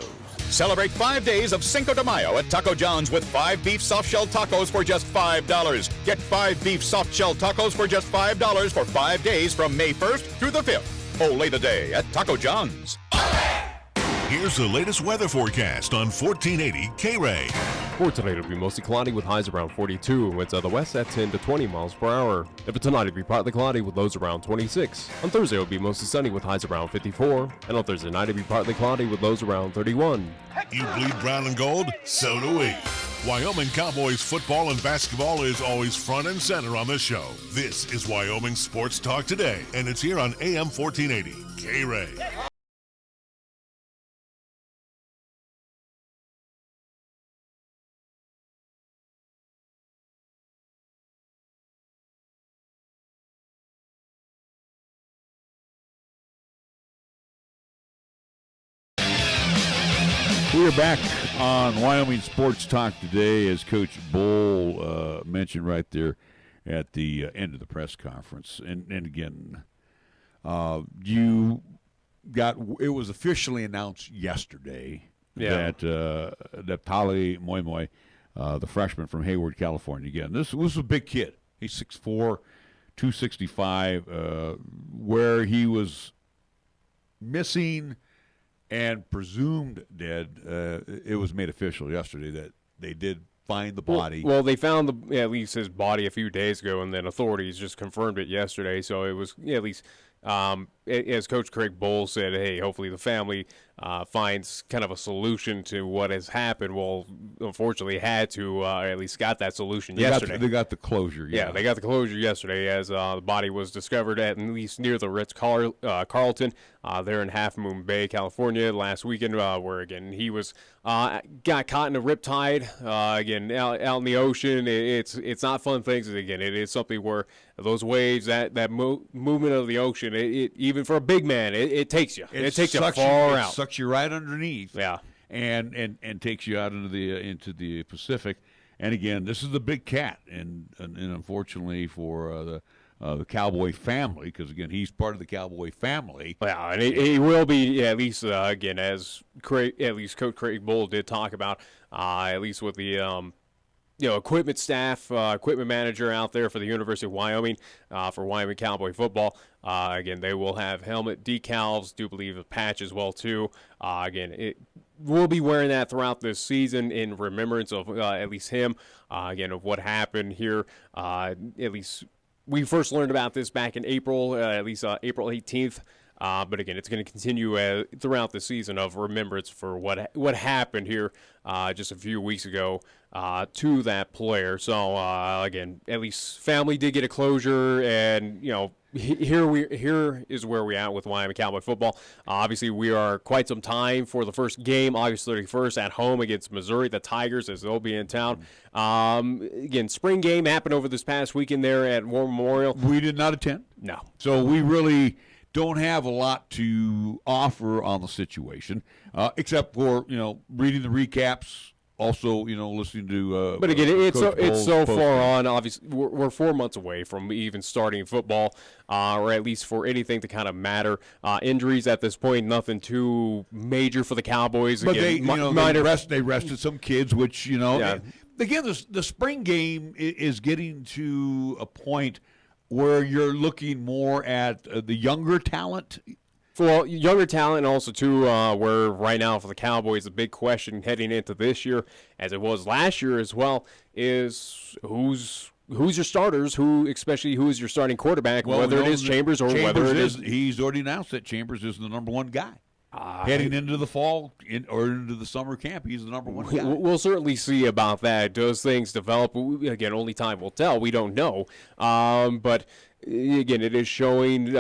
Celebrate 5 days of Cinco de Mayo at Taco John's with 5 beef soft-shell tacos for just $5. Get 5 beef soft-shell tacos for just $5 for 5 days from May 1st through the 5th. Olay the Day at Taco John's. Here's the latest weather forecast on 1480 KRAE. For tonight, it'll be mostly cloudy with highs around 42, winds out of the west at 10 to 20 miles per hour. And for tonight, it'll be partly cloudy with lows around 26. On Thursday, it'll be mostly sunny with highs around 54. And on Thursday night, it'll be partly cloudy with lows around 31. You bleed brown and gold? So do we. Wyoming Cowboys football and basketball is always front and center on the show. This is Wyoming Sports Talk Today, and it's here on AM 1480 KRAE. We are back on Wyoming Sports Talk today, as Coach Bohl mentioned right there at the end of the press conference. And again, it was officially announced yesterday that Pali Moimoy, the freshman from Hayward, California, again, this was a big kid. He's 6'4", 265, where he was missing and presumed dead. It was made official yesterday that they did find the body. Well, they found at least his body a few days ago, and then authorities just confirmed it yesterday. So it was at least, as Coach Craig Bohl said, hey, hopefully the family finds kind of a solution to what has happened. Well, unfortunately, had to, or at least got that solution yesterday. They got the closure. Yeah, they got the closure yesterday as the body was discovered at least near the Ritz-Carlton there in Half Moon Bay, California last weekend, where, again, he was got caught in a riptide, again, out in the ocean. It's not fun things. Again, it is something where those waves, that movement of the ocean, it even for a big man, it takes you. It takes you far out. It sucks you right underneath. Yeah. And takes you out into the Pacific. And again, this is the big cat, and unfortunately for the Cowboy family, because again he's part of the Cowboy family. Yeah, and he will be at least again, as Coach Craig Bohl did talk about, at least with the equipment staff, equipment manager out there for the University of Wyoming, for Wyoming Cowboy football. Again, they will have helmet decals, do believe a patch as well too. Again, we'll be wearing that throughout this season in remembrance of at least him. Again, of what happened here. At least we first learned about this back in April, at least April 18th. But again, it's going to continue throughout the season of remembrance for what happened here just a few weeks ago to that player. So again, at least family did get a closure, and here is where we're at with Wyoming Cowboy football. Obviously, we are quite some time for the first game, August 31st, at home against Missouri, the Tigers, as they'll be in town. Again, spring game happened over this past weekend there at War Memorial. We did not attend. No. So we really don't have a lot to offer on the situation, except for reading the recaps. Also, listening to. But again, it's so far on. Obviously, we're 4 months away from even starting football, or at least for anything to kind of matter. Injuries at this point, nothing too major for the Cowboys. But again, they rested some kids, which Again, the spring game is getting to a point where you're looking more at the younger talent. Well, younger talent, and also, too, where right now for the Cowboys, the big question heading into this year, as it was last year as well, is who's your starters, especially who is your starting quarterback, whether it is Chambers or whether it is. He's already announced that Chambers is the number one guy. Heading into the fall or into the summer camp, he's the number one guy. We'll certainly see about that. Does things develop? Again, only time will tell. We don't know. But again, it is showing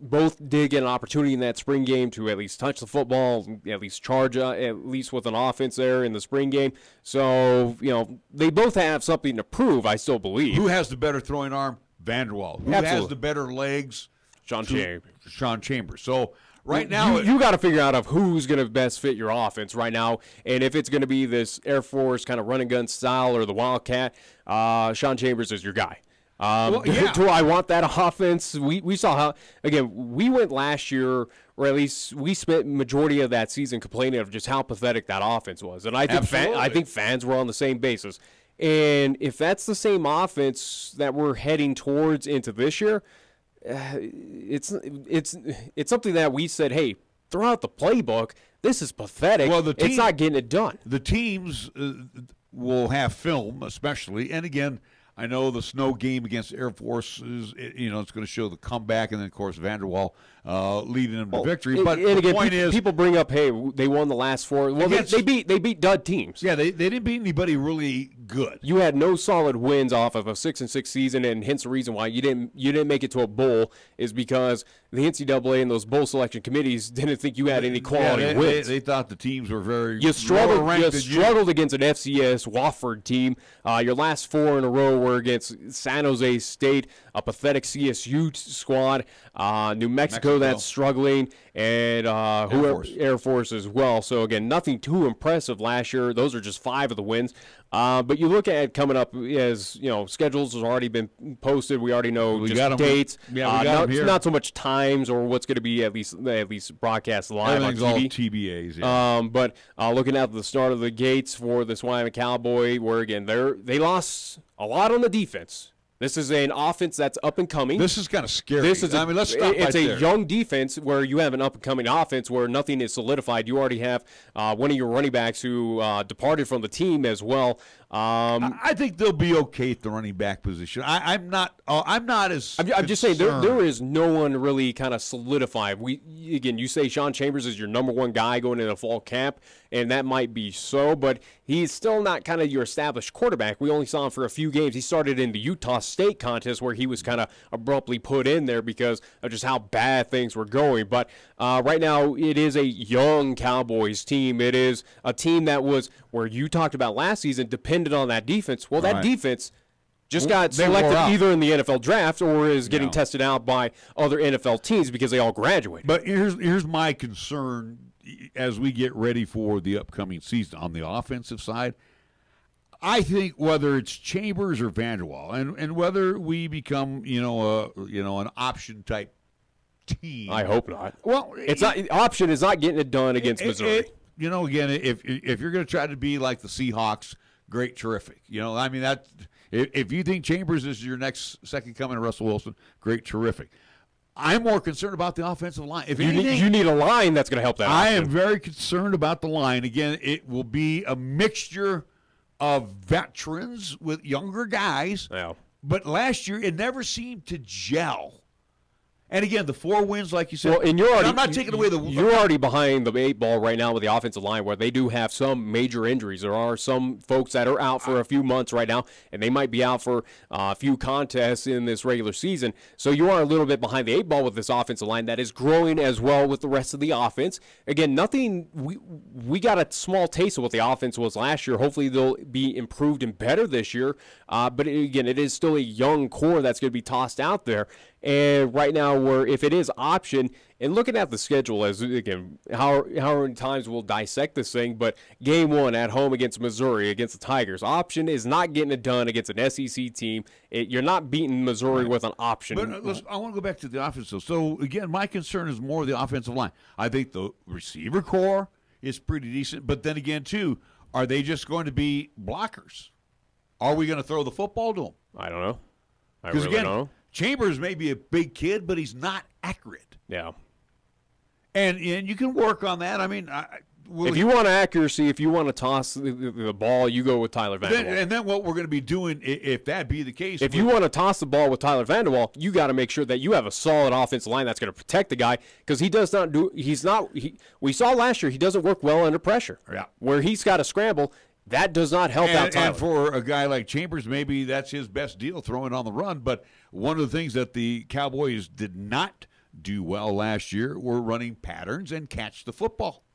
both did get an opportunity in that spring game to at least touch the football, at least charge at least with an offense there in the spring game. So, they both have something to prove, I still believe. Who has the better throwing arm? Vanderwall. Who has the better legs? Sean Chambers. Sean Chambers. So right now you got to figure out of who's going to best fit your offense right now, and if it's going to be this Air Force kind of run and gun style or the Wildcat, Sean Chambers is your guy. Do I want that offense? We saw how, again, we went last year, or at least we spent majority of that season complaining of just how pathetic that offense was. And I think fans were on the same basis. And if that's the same offense that we're heading towards into this year, it's something that we said, hey, throw out the playbook. This is pathetic. Well, it's not getting it done. The teams will have film, especially, and again, I know the snow game against Air Force is, it's going to show the comeback, and then, of course, Vanderwall leading them to victory. But and the again, point is, people bring up, hey, they won the last 4. Well, they beat dud teams. Yeah, they didn't beat anybody really good. You had no solid wins off of a 6-6 season, and hence the reason why you didn't make it to a bowl is because the NCAA and those bowl selection committees didn't think you had any quality wins. They thought the teams were very You struggled against an FCS Wofford team. Your last 4 in a row were against San Jose State, a pathetic CSU squad, New Mexico that's struggling, and Air Force as well. So, again, nothing too impressive last year. Those are just 5 of the wins. But you look at coming up, as schedules has already been posted. We already know dates. Yeah, not so much times or what's going to be at least broadcast live on TV. All TBAs. Yeah. But looking at the start of the gates for this Wyoming Cowboy, where again they lost a lot on the defense. This is an offense that's up and coming. This is kind of scary. Let's stop It's right a there. young defense where you have an up and coming offense where nothing is solidified. You already have one of your running backs who departed from the team as well. I think they'll be okay at the running back position. I'm not as. I'm just saying there is no one really kind of solidified. You say Sean Chambers is your number 1 guy going into fall camp, and that might be so, but he's still not kind of your established quarterback. We only saw him for a few games. He started in the Utah State contest where he was kind of abruptly put in there because of just how bad things were going. But right now, it is a young Cowboys team. It is a team that was where you talked about last season depended on that defense. Well, that defense just got selected either in the NFL draft or is getting tested out by other NFL teams because they all graduated. But here's my concern as we get ready for the upcoming season on the offensive side. I think whether it's Chambers or Vanderwall, and whether we become an option type team. I hope not. Well, option is not getting it done against Missouri. Again, if you're going to try to be like the Seahawks, great, terrific. If you think Chambers is your next second coming of Russell Wilson, great, terrific. I'm more concerned about the offensive line. If you need a line that's going to help that. I am very concerned about the line. Again, it will be a mixture of veterans with younger guys. Yeah. But last year, it never seemed to gel. And again, the 4 wins, like you said. Well, and I'm not taking away the. You're already behind the 8 ball right now with the offensive line, where they do have some major injuries. There are some folks that are out for a few months right now, and they might be out for a few contests in this regular season. So you are a little bit behind the 8 ball with this offensive line that is growing as well with the rest of the offense. Again, nothing. We got a small taste of what the offense was last year. Hopefully, they'll be improved and better this year. But again, it is still a young core that's going to be tossed out there. And right now, if it is option, and looking at the schedule, as again, how many times we'll dissect this thing, but game 1 at home against Missouri, against the Tigers, option is not getting it done against an SEC team. You're not beating Missouri with an option. But I want to go back to the offense. So again, my concern is more the offensive line. I think the receiver core is pretty decent, but then again, too, are they just going to be blockers? Are we going to throw the football to them? I don't know. Because again, Chambers may be a big kid, but he's not accurate. Yeah. And you can work on that. I mean, if you want accuracy, if you want to toss the ball, you go with Tyler Vanderwall. And then what we're going to be doing, if that be the case. If you want to toss the ball with Tyler Vanderwall, you got to make sure that you have a solid offensive line that's going to protect the guy, because we saw last year he doesn't work well under pressure. Yeah. Where he's got to scramble. That does not help out Tyler. And for a guy like Chambers, maybe that's his best deal, throwing on the run. But one of the things that the Cowboys did not do well last year were running patterns and catch the football.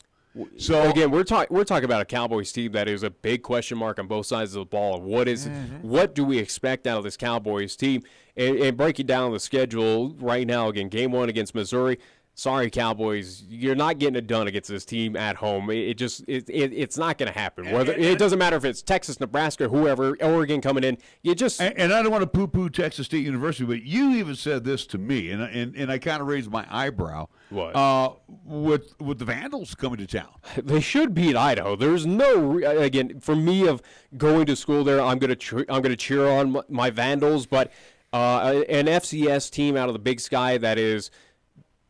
So again, we're talking about a Cowboys team that is a big question mark on both sides of the ball. What do we expect out of this Cowboys team? And breaking down the schedule right now, again, game 1 against Missouri. sorry, Cowboys, you're not getting it done against this team at home. It's not going to happen. It doesn't matter if it's Texas, Nebraska, whoever, Oregon coming in. And I don't want to poo-poo Texas State University, but you even said this to me, and I kind of raised my eyebrow. What? With the Vandals coming to town, they should beat Idaho. There's no again for me of going to school there. I'm gonna cheer on my Vandals, but an FCS team out of the Big Sky that is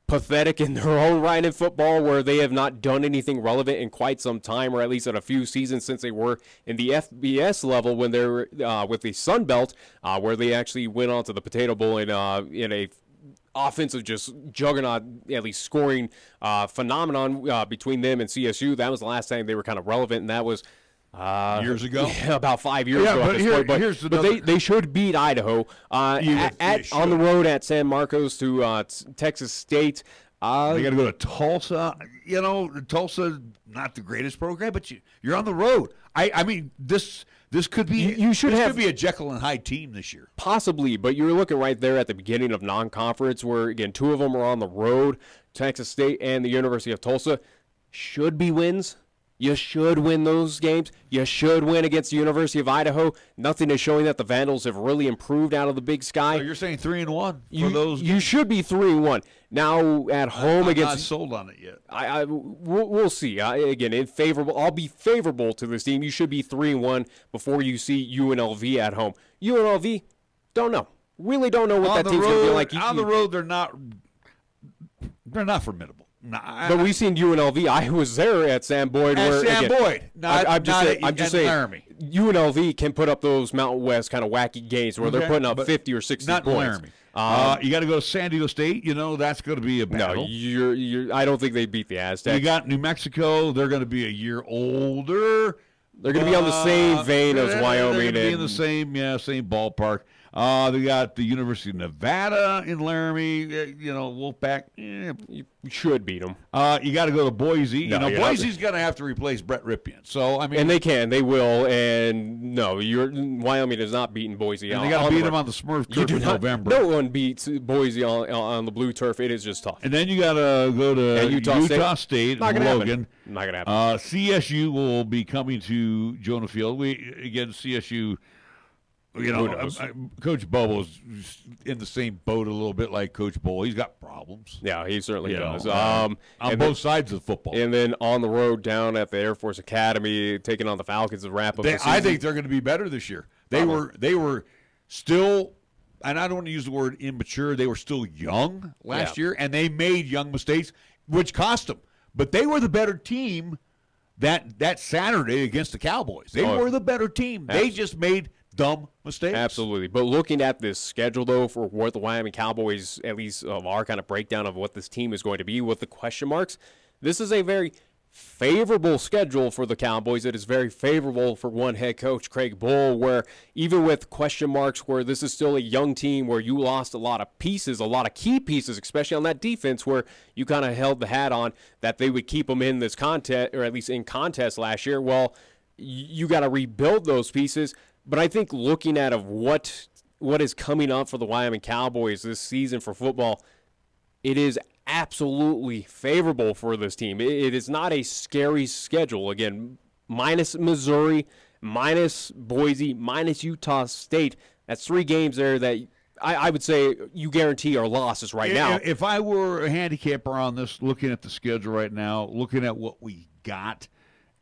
pathetic in their own right in football, where they have not done anything relevant in quite some time, or at least in a few seasons since they were in the FBS level when they were with the Sun Belt, where they actually went on to the Potato Bowl in a offensive just juggernaut, at least scoring phenomenon between them and CSU. That was the last time they were kind of relevant, and that was years ago? Yeah, about 5 years ago. But they should beat Idaho on the road at San Marcos to Texas State. They got to go to Tulsa. Tulsa, not the greatest program, but you're on the road. I mean, this could be could be a Jekyll and Hyde team this year. Possibly, but you're looking right there at the beginning of non-conference where, again, two of them are on the road. Texas State and the University of Tulsa should be wins. You should win those games. You should win against the University of Idaho. Nothing is showing that the Vandals have really improved out of the Big Sky. So you're saying 3-1 for those? You should be 3-1. Now at home against. I'm not sold on it yet. We'll see. Again, I'll be favorable to this team. You should be 3-1 before you see UNLV at home. UNLV, don't know. Really don't know what that team's going to be like. On the road, they're not formidable. But we've seen UNLV. I was there at Sam Boyd. I'm just saying, Laramie. UNLV can put up those Mountain West kind of wacky games where they're putting up 50 or 60 not points. Laramie. You got to go to San Diego State. That's going to be a battle. No, I don't think they beat the Aztecs. You got New Mexico. They're going to be a year older. They're going to be on the same vein as Wyoming. They're going to be in the same ballpark. They got the University of Nevada in Laramie. Wolfpack. You should beat them. You got to go to Boise. Boise's going to have to replace Brett Ripien. So and they will. And no, Wyoming has not beaten Boise. And they got to beat them on the Smurf turf in November. No one beats Boise on the blue turf. It is just tough. And then you got to go to Utah State not and gonna Logan. Happen. Not going to happen. CSU will be coming to Jonah Field. CSU. Coach Bobo's in the same boat a little bit like Coach Bohl. He's got problems. Yeah, he certainly does. On both sides of the football. And then on the road down at the Air Force Academy, taking on the Falcons to wrap up the season. I think they're going to be better this year. They were still, and I don't want to use the word immature, they were still young last year, and they made young mistakes, which cost them. But they were the better team that Saturday against the Cowboys. They were the better team. They just made dumb mistakes. Absolutely. But looking at this schedule, though, for what the Wyoming Cowboys, at least of our kind of breakdown of what this team is going to be with the question marks, this is a very favorable schedule for the Cowboys. It is very favorable for one head coach, Craig Bohl, where even with question marks, where this is still a young team, where you lost a lot of pieces, a lot of key pieces, especially on that defense, where you kind of held the hat on that they would keep them in this contest, or at least in contest last year. Well, you got to rebuild those pieces. But I think looking at what is coming up for the Wyoming Cowboys this season for football, it is absolutely favorable for this team. It is not a scary schedule. Again, minus Missouri, minus Boise, minus Utah State. That's 3 games there that I would say you guarantee are losses right now. If I were a handicapper on this, looking at the schedule right now, looking at what we got,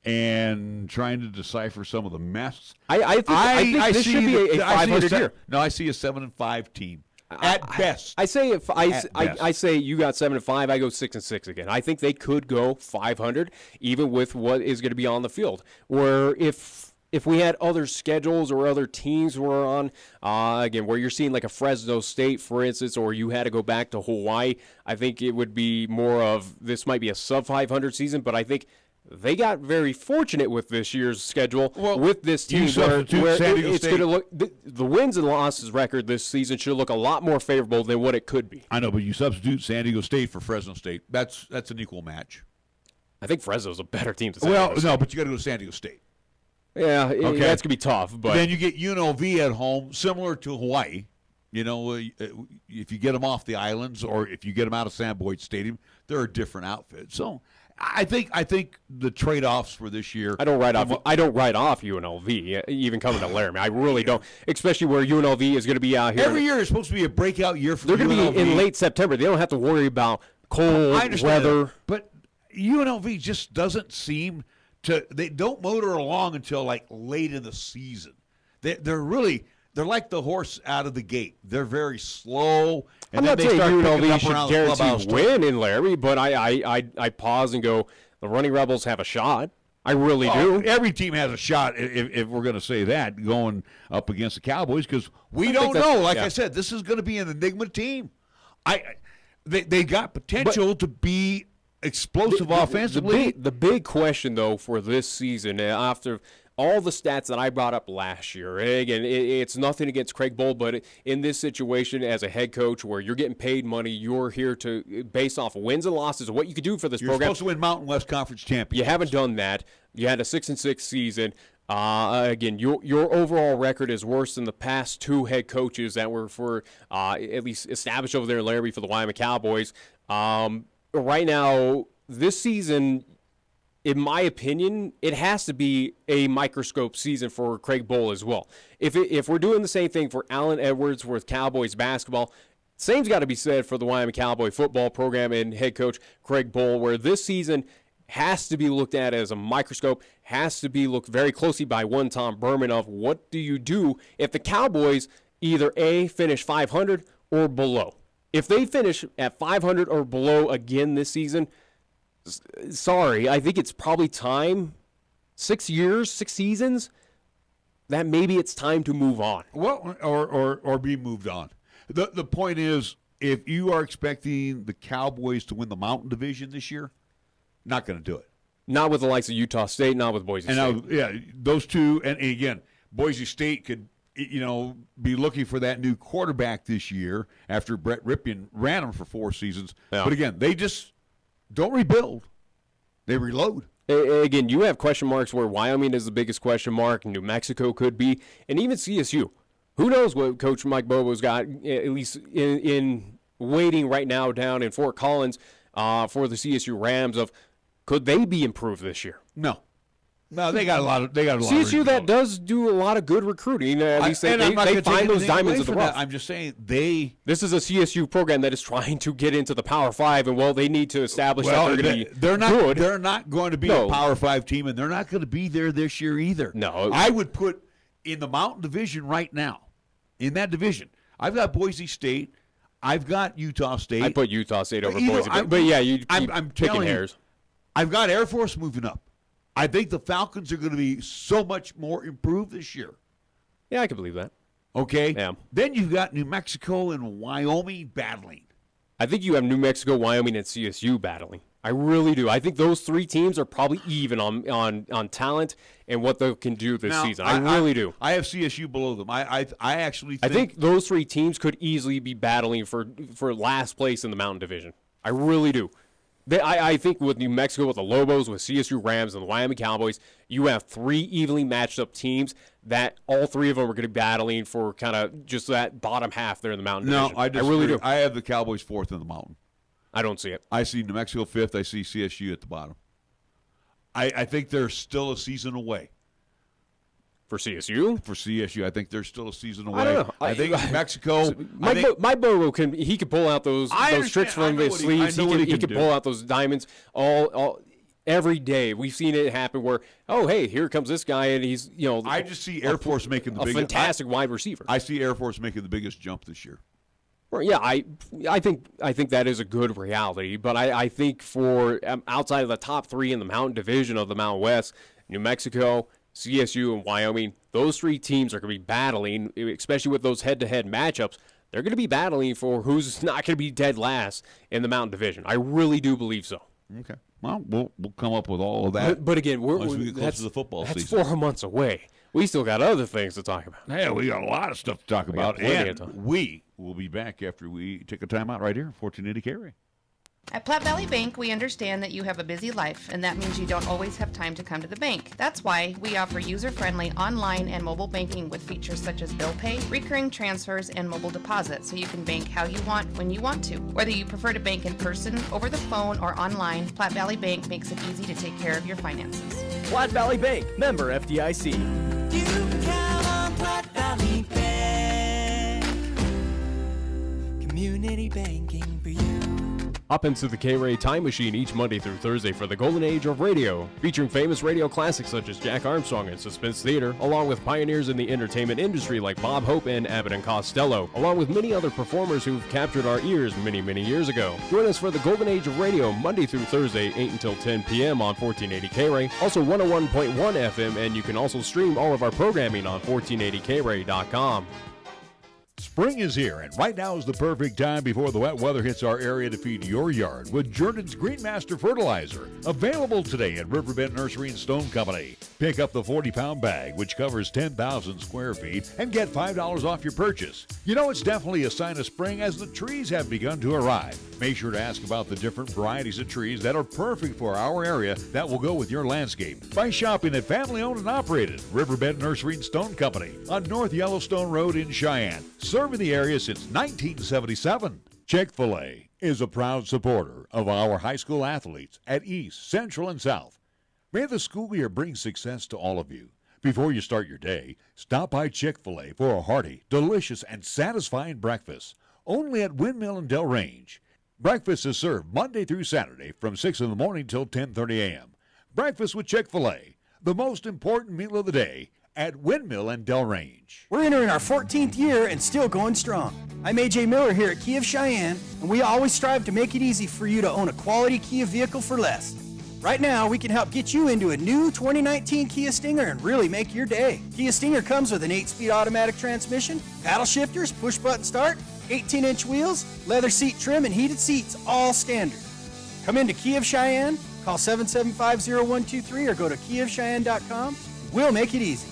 and trying to decipher some of the mess. I think this should be a 500 year. No, I see a 7-5 team at best. I say I say you got 7-5. I go 6-6 again. I think they could go 500, even with what is going to be on the field. Where if we had other schedules or other teams were on, again, where you're seeing like a Fresno State, for instance, or you had to go back to Hawaii, I think it would be more of this might be a sub-500 season, but I think they got very fortunate with this year's schedule with this team where it's going to look the wins and losses record this season should look a lot more favorable than what it could be. I know, but you substitute San Diego State for Fresno State. That's an equal match. I think Fresno's a better team than San Diego State. No, but you got to go to San Diego State. Yeah, okay. That's going to be tough. But then you get UNLV at home, similar to Hawaii. You know, if you get them off the islands or if you get them out of Sam Boyd Stadium, they're a different outfit. So I think the trade-offs for this year. I don't write off UNLV even coming to Laramie. I really don't, especially where UNLV is going to be out here. Every year is supposed to be a breakout year for UNLV. They're going to be in late September. They don't have to worry about cold weather. That. But UNLV just doesn't seem to. They don't motor along until like late in the season. They're like the horse out of the gate. They're very slow. And I'm not saying UNLV should guarantee win in Laramie, but I pause and go, the Running Rebels have a shot. I really do. Every team has a shot, if we're going to say that, going up against the Cowboys, because we don't know. Like I said, this is going to be an enigma team. They got potential to be explosive offensively. The big question, though, for this season, after all the stats that I brought up last year, again, it's nothing against Craig Bohl, but in this situation as a head coach where you're getting paid money, you're here to based off of wins and losses of what you could do for this program. You're supposed to win Mountain West Conference championships. You haven't done that. You had a 6-6 season. Again, your overall record is worse than the past two head coaches that were for at least established over there in Laramie for the Wyoming Cowboys. Right now, this season, in my opinion, it has to be a microscope season for Craig Bohl as well. If we're doing the same thing for Allen Edwards with Cowboys basketball, same's got to be said for the Wyoming Cowboy football program and head coach Craig Bohl, where this season has to be looked at as a microscope, has to be looked very closely by one Tom Berman of what do you do if the Cowboys either A, finish 500 or below. If they finish at 500 or below again this season, sorry, I think it's probably time, 6 years, 6 seasons, that maybe it's time to move on. Well, or be moved on. The point is, if you are expecting the Cowboys to win the Mountain Division this year, not going to do it. Not with the likes of Utah State, not with Boise State. Those two, and again, Boise State could, be looking for that new quarterback this year after Brett Ripien ran them for 4 seasons. Yeah. But again, they just don't rebuild. They reload. Again, you have question marks where Wyoming is the biggest question mark, New Mexico could be, and even CSU. Who knows what Coach Mike Bobo's got, at least in waiting right now down in Fort Collins for the CSU Rams of could they be improved this year? No, they got a lot of CSU that does do a lot of good recruiting. At least they find those diamonds in the rough. I'm just saying this is a CSU program that is trying to get into the Power 5, and they need to establish that they're going to be good. They're not going to be a Power 5 team, and they're not going to be there this year either. No, I would put in the Mountain Division right now. In that division, I've got Boise State. I've got Utah State. I put Utah State over Boise, but yeah, I'm picking hairs. I've got Air Force moving up. I think the Falcons are going to be so much more improved this year. Yeah, I can believe that. Okay. Yeah. Then you've got New Mexico and Wyoming battling. I think you have New Mexico, Wyoming, and CSU battling. I really do. I think those 3 teams are probably even on talent and what they can do this season. I really do. I have CSU below them. I actually think those 3 teams could easily be battling for last place in the Mountain Division. I really do. I think with New Mexico, with the Lobos, with CSU Rams, and the Wyoming Cowboys, you have 3 evenly matched up teams that all 3 of them are going to be battling for kind of just that bottom half there in the Mountain Division. I really do. I have the Cowboys 4th in the Mountain. I don't see it. I see New Mexico 5th. I see CSU at the bottom. I think they're still a season away. For CSU? For CSU. I think they're still a season away. I don't know. I think New Mexico. Mike Bobo can pull out those tricks from his sleeves. He can pull out those diamonds all every day. We've seen it happen where, here comes this guy, and he's I just see Air Force making the biggest fantastic wide receiver. I see Air Force making the biggest jump this year. Well, yeah, I think that is a good reality, but I think for outside of the top 3 in the Mountain Division of the Mountain West, New Mexico, CSU, and Wyoming, those 3 teams are going to be battling, especially with those head-to-head matchups. They're going to be battling for who's not going to be dead last in the Mountain Division. I really do believe so. Okay. Well, we'll come up with all of that. But again, we get close to the football that's season. 4 months away. We still got other things to talk about. Yeah, we got a lot of stuff to talk about. And we will be back after we take a time out right here, 1480 KRAE. At Platte Valley Bank, we understand that you have a busy life, and that means you don't always have time to come to the bank. That's why we offer user-friendly online and mobile banking with features such as bill pay, recurring transfers, and mobile deposit, so you can bank how you want when you want to. Whether you prefer to bank in person, over the phone, or online, Platte Valley Bank makes it easy to take care of your finances. Platte Valley Bank, member FDIC. You can count on Platte Valley Bank. Community banking for you. Hop into the KRAE Time Machine each Monday through Thursday for the golden age of radio, featuring famous radio classics such as Jack Armstrong and Suspense Theater, along with pioneers in the entertainment industry like Bob Hope and Abbott and Costello, along with many other performers who've captured our ears many, many years ago. Join us for the golden age of radio Monday through Thursday, 8 until 10 p.m. on 1480 KRAE, also 101.1 FM, and you can also stream all of our programming on 1480krae.com. Spring is here, and right now is the perfect time before the wet weather hits our area to feed your yard with Jordan's Greenmaster Fertilizer. Available today at Riverbend Nursery and Stone Company. Pick up the 40-pound bag, which covers 10,000 square feet, and get $5 off your purchase. You know it's definitely a sign of spring as the trees have begun to arrive. Make sure to ask about the different varieties of trees that are perfect for our area that will go with your landscape by shopping at family-owned and operated Riverbend Nursery and Stone Company on North Yellowstone Road in Cheyenne. Serving the area since 1977. Chick-fil-A is a proud supporter of our high school athletes at East, Central, and South. May the school year bring success to all of you. Before you start your day, stop by Chick-fil-A for a hearty, delicious, and satisfying breakfast. Only at Windmill and Del Range. Breakfast is served Monday through Saturday from 6 in the morning till 10:30 a.m. Breakfast with Chick-fil-A, the most important meal of the day, at Windmill and Del Range. We're entering our 14th year and still going strong. I'm AJ Miller here at Kia of Cheyenne, and we always strive to make it easy for you to own a quality Kia vehicle for less. Right now, we can help get you into a new 2019 Kia Stinger and really make your day. Kia Stinger comes with an 8-speed automatic transmission, paddle shifters, push-button start, 18-inch wheels, leather seat trim, and heated seats, all standard. Come into Kia of Cheyenne, call 775-0123 or go to kiaofcheyenne.com. We'll make it easy.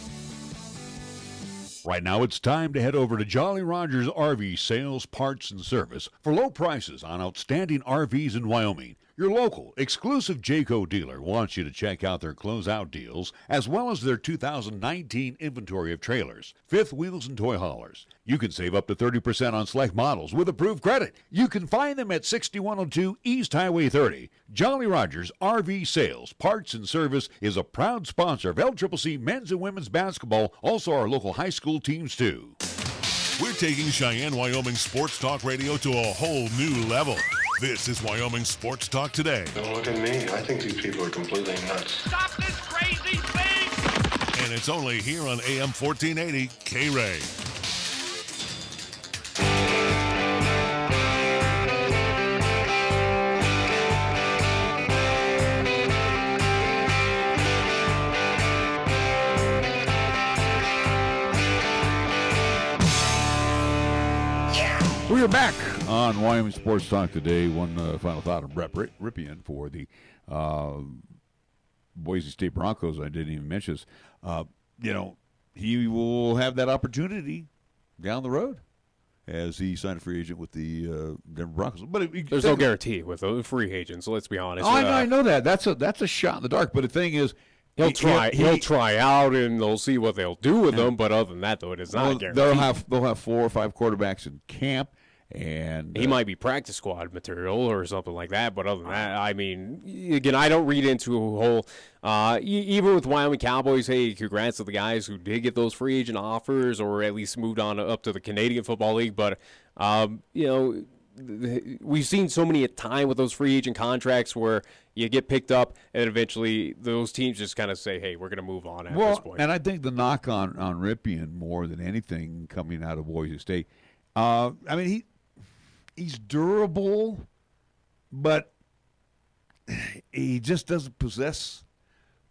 Right now, it's time to head over to Jolly Rogers RV Sales, Parts, and Service for low prices on outstanding RVs in Wyoming. Your local, exclusive Jayco dealer wants you to check out their closeout deals, as well as their 2019 inventory of trailers, fifth wheels, and toy haulers. You can save up to 30% on select models with approved credit. You can find them at 6102 East Highway 30. Jolly Rogers RV Sales, Parts, and Service is a proud sponsor of LCCC men's and women's basketball, also our local high school teams too. We're taking Cheyenne, Wyoming Sports Talk Radio to a whole new level. This is Wyoming Sports Talk Today. Don't look at me. I think these people are completely nuts. Stop this crazy thing! And it's only here on AM 1480 KRAE. We are back on Wyoming Sports Talk today. One final thought on Brett Ripien for the Boise State Broncos. I didn't even mention this. He will have that opportunity down the road as he signed a free agent with the Denver Broncos. But there's no guarantee with a free agent, so let's be honest. I know that. That's a shot in the dark. But the thing is, He'll try out, and they'll see what they'll do with them. But other than that, though, it is not a guarantee. They'll have 4 or 5 quarterbacks in camp, and he might be practice squad material or something like that. But other than that, I mean, again, I don't read into a whole. Even with Wyoming Cowboys, hey, congrats to the guys who did get those free agent offers, or at least moved on up to the Canadian Football League. But we've seen so many a time with those free agent contracts where you get picked up and eventually those teams just kind of say, hey, we're going to move on at this point. And I think the knock on Ripien more than anything coming out of Boise State, he's durable, but he just doesn't possess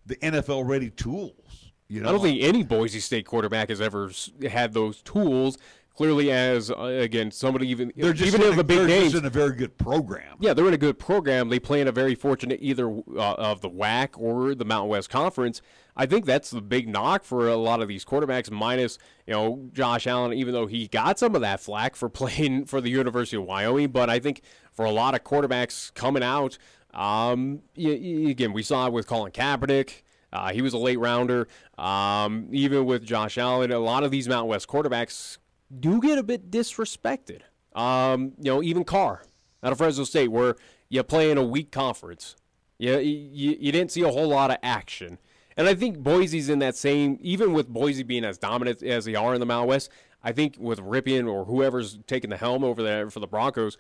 the NFL-ready tools. I don't think any Boise State quarterback has ever had those tools. clearly as again somebody even they're just even in the big names in a very good program. Yeah, they're in a good program. They play in a very fortunate either of the WAC or the Mountain West Conference. I think that's the big knock for a lot of these quarterbacks, minus, Josh Allen, even though he got some of that flack for playing for the University of Wyoming. But I think for a lot of quarterbacks coming out, again, we saw it with Colin Kaepernick. He was a late rounder. Even with Josh Allen, a lot of these Mountain West quarterbacks do get a bit disrespected. Even Carr out of Fresno State, where you play in a weak conference. You didn't see a whole lot of action. And I think Boise's in that same, even with Boise being as dominant as they are in the Mountain West, I think with Ripien or whoever's taking the helm over there for the Broncos,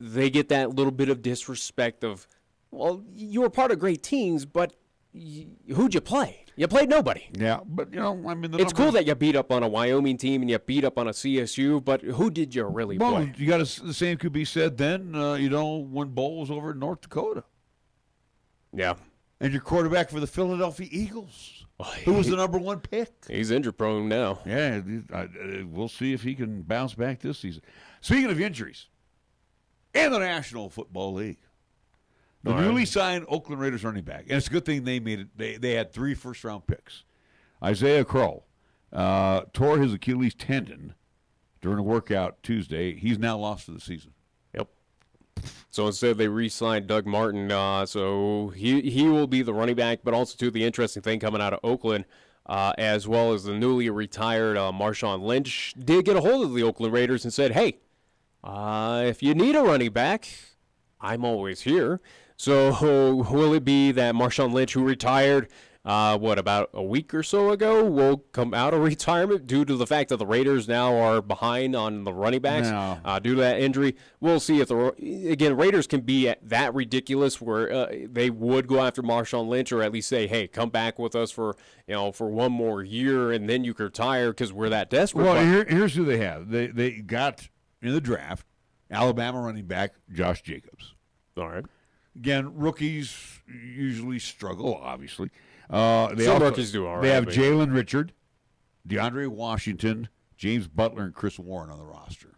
they get that little bit of disrespect of, well, you were part of great teams, but who'd you play? You played nobody. Yeah, but, it's cool that you beat up on a Wyoming team and you beat up on a CSU, but who did you really play? The same could be said then, when Bohl was over in North Dakota. Yeah. And your quarterback for the Philadelphia Eagles, who was the number 1 pick. He's injury-prone now. Yeah, we'll see if he can bounce back this season. Speaking of injuries, in the National Football League, the newly signed Oakland Raiders running back, and it's a good thing they made it. They had 3 first-round picks. Isaiah Crow tore his Achilles tendon during a workout Tuesday. He's now lost for the season. Yep. So instead, they re-signed Doug Martin. So he will be the running back, but also, too, the interesting thing coming out of Oakland, as well as the newly retired Marshawn Lynch, did get a hold of the Oakland Raiders and said, hey, if you need a running back, I'm always here. So will it be that Marshawn Lynch, who retired, about a week or so ago, will come out of retirement due to the fact that the Raiders now are behind on the running backs due to that injury? We'll see if Raiders can be that ridiculous where they would go after Marshawn Lynch, or at least say, hey, come back with us for one more year and then you can retire because we're that desperate. Well, here's who they have. They got in the draft Alabama running back Josh Jacobs. All right. Again, rookies usually struggle, obviously. Some rookies do all right. They have Jalen Richard, DeAndre Washington, James Butler, and Chris Warren on the roster.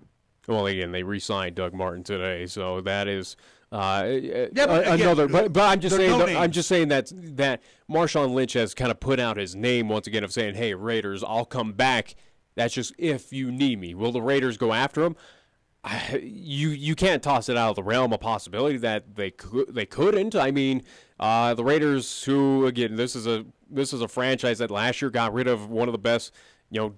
Well, again, they re-signed Doug Martin today, so that is another. But I'm just saying that Marshawn Lynch has kind of put out his name once again of saying, "Hey, Raiders, I'll come back. That's just if you need me." Will the Raiders go after him? You can't toss it out of the realm of possibility that they couldn't. I mean, the Raiders, who again, this is a franchise that last year got rid of one of the best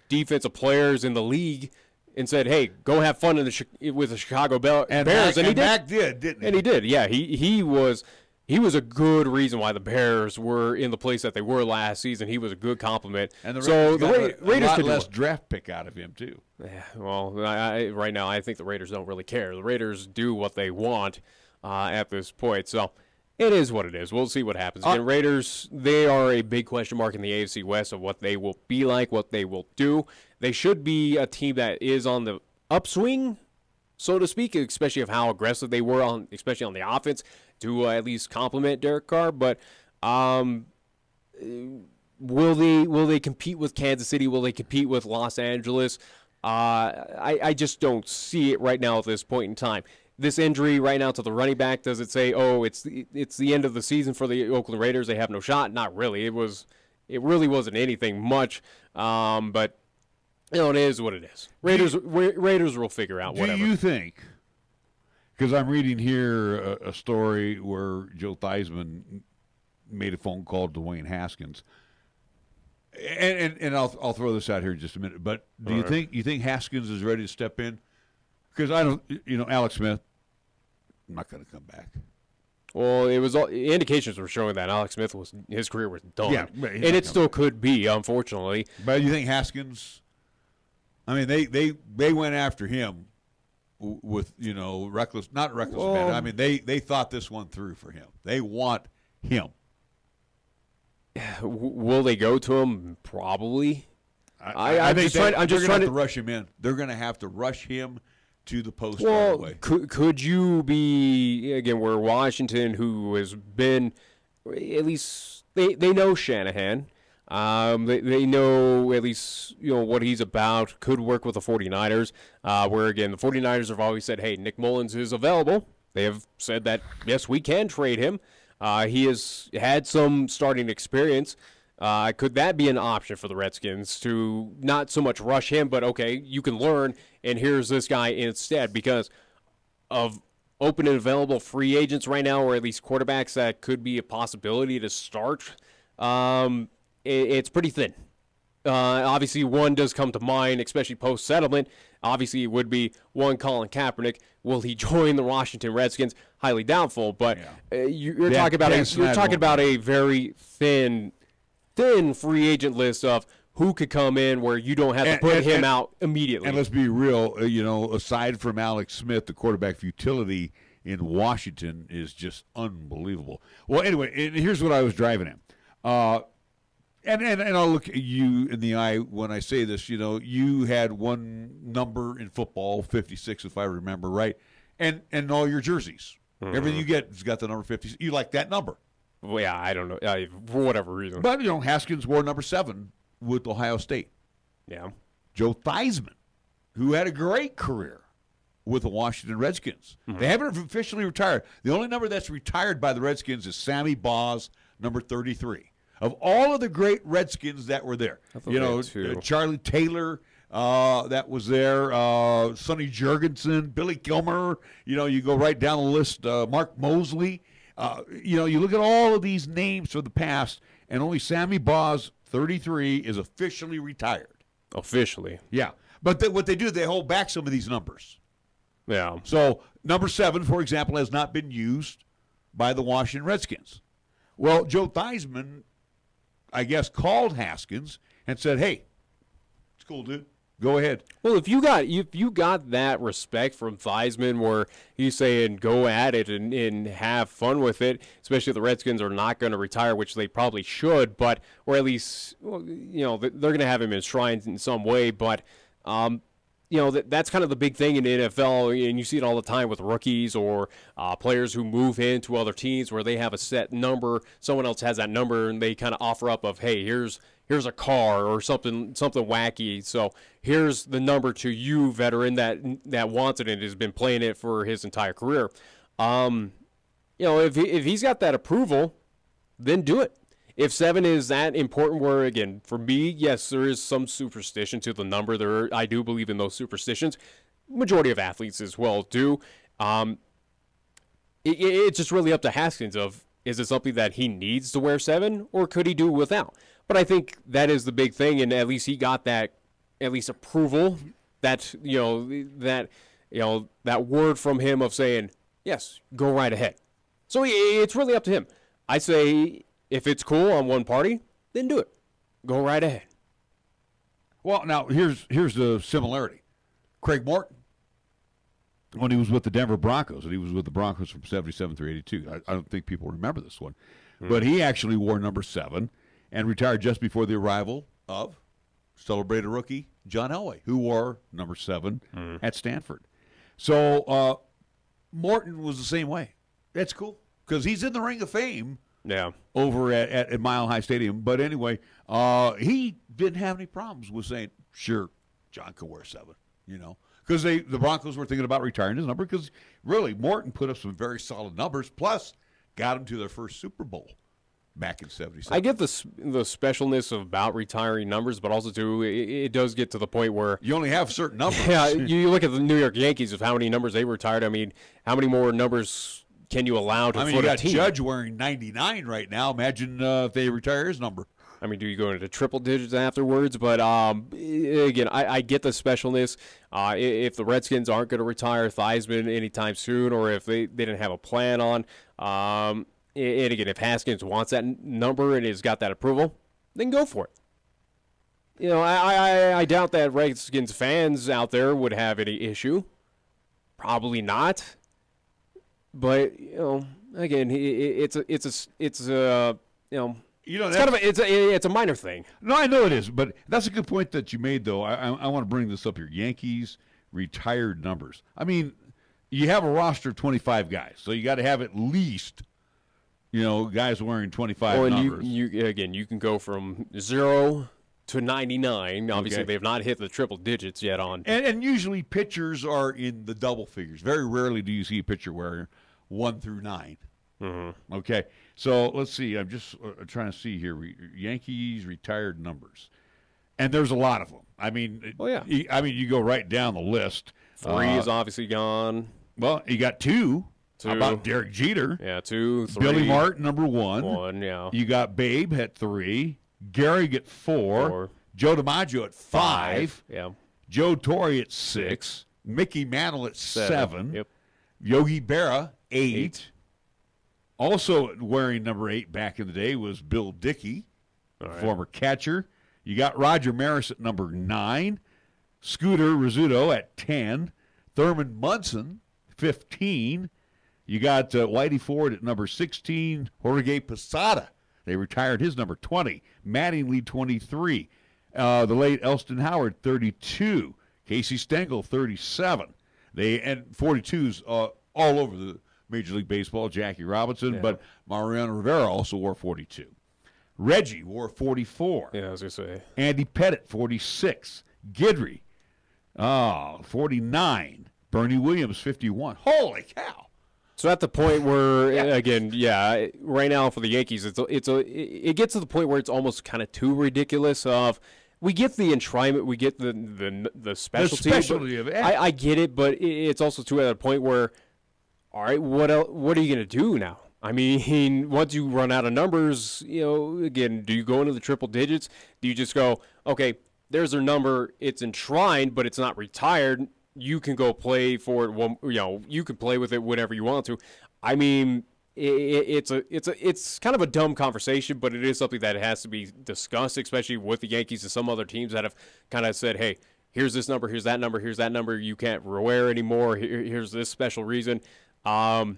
defensive players in the league, and said, "Hey, go have fun with the Chicago Bears," and he did. Mac did, didn't he? And he did. Yeah, he was a good reason why the Bears were in the place that they were last season. He was a good compliment. And the Raiders got could less draft pick out of him too. Yeah, well, right now I think the Raiders don't really care. The Raiders do what they want at this point. So it is what it is. We'll see what happens. Again, Raiders, they are a big question mark in the AFC West of what they will be like, what they will do. They should be a team that is on the upswing, so to speak, especially of how aggressive they were especially on the offense, to at least compliment Derek Carr. But will they compete with Kansas City? Will they compete with Los Angeles? I just don't see it right now at this point in time. This injury right now to the running back, does it say, oh, it's the end of the season for the Oakland Raiders? They have no shot? Not really. It really wasn't anything much. But it is what it is. Raiders will figure out whatever. Do you think? Because I'm reading here a story where Joe Theismann made a phone call to Dwayne Haskins, and I'll throw this out here in just a minute. But do you think Haskins is ready to step in? Because I don't, Alex Smith, not going to come back. Well, it was indications were showing that Alex Smith his career was done. Yeah, and it still could be, unfortunately. But you think Haskins? I mean, they went after him with not reckless abandon. I mean, they thought this one through for him. They want him. Will they go to him? Probably. I'm just trying to rush him in. They're going to have to rush him to the post right away. Could you be again where Washington, who has been at least they know Shanahan. They know at least what he's about. Could work with the 49ers, where again the 49ers have always said, hey, Nick Mullins is available. They have said that, yes, we can trade him. He has had some starting experience. Could that be an option for the Redskins to not so much rush him, but okay, you can learn, and here's this guy instead, because of open and available free agents right now, or at least quarterbacks that could be a possibility to start. It's pretty thin. Obviously, one does come to mind, especially post-settlement. Obviously, it would be one Colin Kaepernick. Will he join the Washington Redskins? Highly doubtful. But you're talking about a very thin free agent list of who could come in where you don't have to put him out immediately. And let's be real, aside from Alex Smith, the quarterback futility in Washington is just unbelievable. Well, anyway, and here's what I was driving at. And I'll look at you in the eye when I say this. You had one number in football, 56, if I remember right, and all your jerseys. Mm-hmm. Everything you get has got the number 50. You like that number. Well, yeah, I don't know, for whatever reason. But, Haskins wore number 7 with Ohio State. Yeah. Joe Theismann, who had a great career with the Washington Redskins. Mm-hmm. They haven't officially retired. The only number that's retired by the Redskins is Sammy Baugh's number 33. Of all of the great Redskins that were there, Charlie Taylor, that was there, Sonny Jurgensen, Billy Kilmer, you go right down the list, Mark Mosley. You look at all of these names from the past, and only Sammy Baugh's 33 is officially retired. Officially? Yeah. But what they do, they hold back some of these numbers. Yeah. So number 7, for example, has not been used by the Washington Redskins. Well, Joe Theismann, I guess, called Haskins and said, hey, it's cool, dude. Go ahead. Well, if you got that respect from Theismann where he's saying go at it and have fun with it, especially if the Redskins are not going to retire, which they probably should, but or at least they're going to have him enshrined in some way, but that's kind of the big thing in the NFL, and you see it all the time with rookies or players who move into other teams where they have a set number, someone else has that number, and they kind of offer up of, hey, here's a car or something wacky. So here's the number to you, veteran that wants it and has been playing it for his entire career. If he's got that approval, then do it. If 7 is that important, where, again, for me, yes, there is some superstition to the number. I do believe in those superstitions. Majority of athletes as well do. It's just really up to Haskins of, is it something that he needs to wear 7, or could he do without? But I think that is the big thing, and at least he got that, at least approval, that word from him of saying, yes, go right ahead. So it's really up to him. I say, if it's cool on one party, then do it. Go right ahead. Well, now, here's the similarity. Craig Morton, when he was with the Denver Broncos, and he was with the Broncos from 77 through 82. I don't think people remember this one. But he actually wore number 7 and retired just before the arrival of celebrated rookie John Elway, who wore number 7 at Stanford. So Morton was the same way. That's cool because he's in the Ring of Fame. Yeah, over at Mile High Stadium. But anyway, he didn't have any problems with saying, sure, John could wear 7, because the Broncos were thinking about retiring his number because really Morton put up some very solid numbers, plus got him to their first Super Bowl back in 77. I get the specialness about retiring numbers, but also, too, it does get to the point where you only have certain numbers. Yeah, you look at the New York Yankees of how many numbers they retired. I mean, how many more numbers can you allow to you got Judge wearing 99 right now. Imagine if they retire his number. I mean, do you go into triple digits afterwards? But, again, I get the specialness. If the Redskins aren't going to retire Theismann anytime soon, or if they didn't have a plan on, and again, if Haskins wants that number and has got that approval, then go for it. I doubt that Redskins fans out there would have any issue. Probably not. But again, it's a minor thing. No, I know it is, but that's a good point that you made, though. I want to bring this up here. Yankees retired numbers. I mean, you have a roster of 25 guys, so you got to have at least Guys wearing 25 well, numbers. You can go from 0 to 99. Obviously, They've not hit the triple digits yet on. And usually pitchers are in the double figures. Very rarely do you see a pitcher wearing 1 through 9. Mm-hmm. Okay, so let's see. I'm just trying to see here. Yankees retired numbers, and there's a lot of them. I mean, you go right down the list. 3 is obviously gone. Well, you got 2. How about Derek Jeter? Yeah, 2, 3. Billy Martin, number 1. 1, yeah. You got Babe at 3. Gary at 4. Joe DiMaggio at 5. Yeah. Joe Torre at 6. Mickey Mantle at 7. Yep. Yogi Berra, 8. Also wearing number 8 back in the day was Bill Dickey, former catcher. You got Roger Maris at number 9. Scooter Rizzuto at 10. Thurman Munson, 15. You got Whitey Ford at number 16. Jorge Posada, they retired his number 20. Mattingly, 23. The late Elston Howard, 32. Casey Stengel, 37. And 42's all over the Major League Baseball. Jackie Robinson, but Mariano Rivera also wore 42. Reggie wore 44. Yeah, I was going to say. Andy Pettit, 46. Guidry, 49. Bernie Williams, 51. Holy cow. So at the point where, right now for the Yankees, it gets to the point where it's almost kind of too ridiculous. We get the enshrinement, we get the specialty. The specialty of it. I get it, but it's also too at a point where, all right, what are you going to do now? I mean, once you run out of numbers, again, do you go into the triple digits? Do you just go, okay, there's their number, it's enshrined, but it's not retired. You can go play for it. You can play with it whenever you want to. I mean, it's kind of a dumb conversation, but it is something that has to be discussed, especially with the Yankees and some other teams that have kind of said, hey, here's this number, here's that number, here's that number. You can't wear anymore. Here's this special reason. What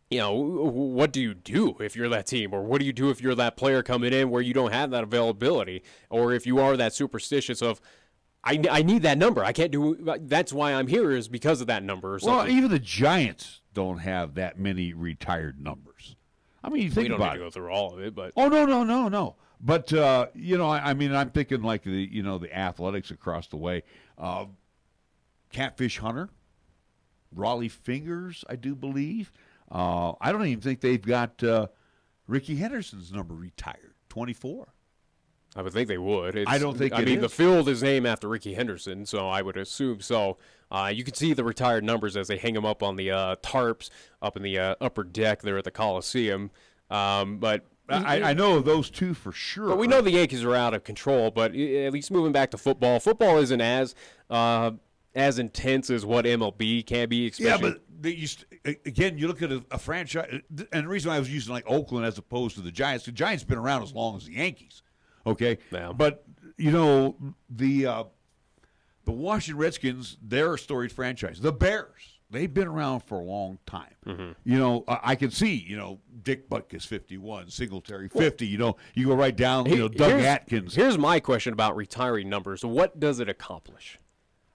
do you do if you're that team? Or what do you do if you're that player coming in where you don't have that availability? Or if you are that superstitious of, I need that number. I can't do. That's why I'm here is because of that number. Or something. Well, even the Giants don't have that many retired numbers. I mean, you think about it. We don't need to go through all of it, but no. But I mean, I'm thinking like the Athletics across the way. Catfish Hunter, Raleigh Fingers, I do believe. I don't even think they've got Ricky Henderson's number retired, 24. I would think they would. I don't think the field is named after Ricky Henderson, so I would assume so. You can see the retired numbers as they hang them up on the tarps up in the upper deck there at the Coliseum. But I know those two for sure. But we know the Yankees are out of control, but at least moving back to football, football isn't as intense as what MLB can be. Yeah, but again, you look at a franchise, and the reason why I was using like Oakland as opposed to the Giants been around as long as the Yankees. Okay, yeah. But the Washington Redskins, they're a storied franchise. The Bears, they've been around for a long time. Mm-hmm. I can see, Dick Butkus 51, Singletary 50. You go right down. Doug Atkins. Here's my question about retiring numbers. What does it accomplish?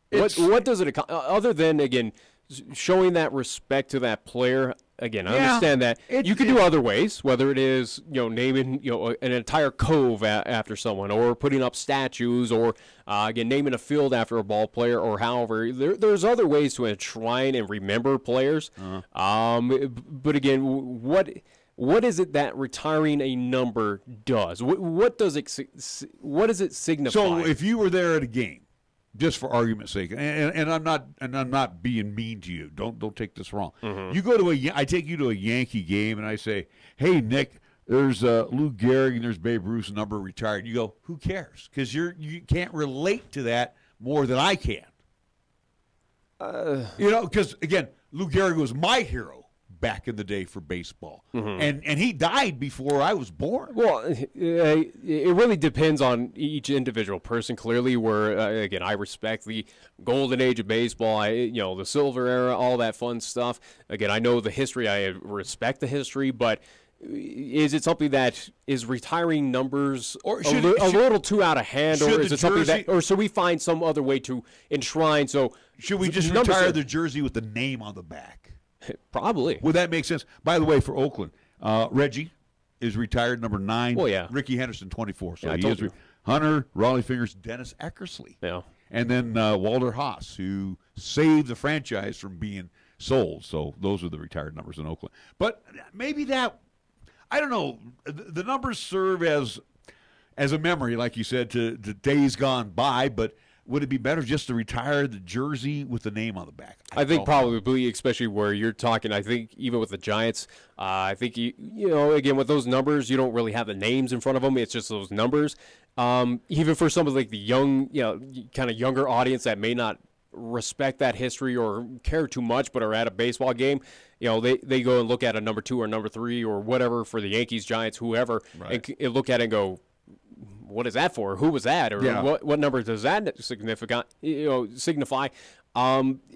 What does it accomplish other than again showing that respect to that player? Again, I understand that you can do other ways, whether it is naming an entire cove after someone, or putting up statues, or again naming a field after a ball player, or however. There's other ways to enshrine and remember players. But again, what is it that retiring a number does? What does it signify? So if you were there at a game, just for argument's sake, and I'm not being mean to you. Don't take this wrong. Mm-hmm. You go to I take you to a Yankee game, and I say, "Hey, Nick, there's Lou Gehrig and there's Babe Ruth's number retired." You go, "Who cares?" Because you can't relate to that more than I can. Because again, Lou Gehrig was my hero back in the day for baseball, and he died before I was born. Well, it really depends on each individual person. Clearly, where again, I respect the golden age of baseball. The silver era, all that fun stuff. Again, I know the history. I respect the history, but is it something that is retiring numbers or a little too out of hand, or is it something that, or should we find some other way to enshrine? So should we just retire the jersey with the name on the back? Probably. Would that make sense? By the way, for Oakland, Reggie is retired, number 9. Oh, yeah. Ricky Henderson, 24. So Yeah, I he told is you. Hunter, Raleigh Fingers, Dennis Eckersley. Yeah. And then Walter Haas, who saved the franchise from being sold. So those are the retired numbers in Oakland. But maybe that, I don't know, the numbers serve as a memory, like you said, to days gone by, but would it be better just to retire the jersey with the name on the back? I think probably, especially where you're talking, I think even with the Giants, I think, you know, again, with those numbers, you don't really have the names in front of them. It's just those numbers. Even for some of like the young, you know, kind of younger audience that may not respect that history or care too much but are at a baseball game, you know, they go and look at a number 2 or number 3 or whatever for the Yankees, Giants, whoever, and look at it and go, what is that for? Who was that? Or what number does that signify?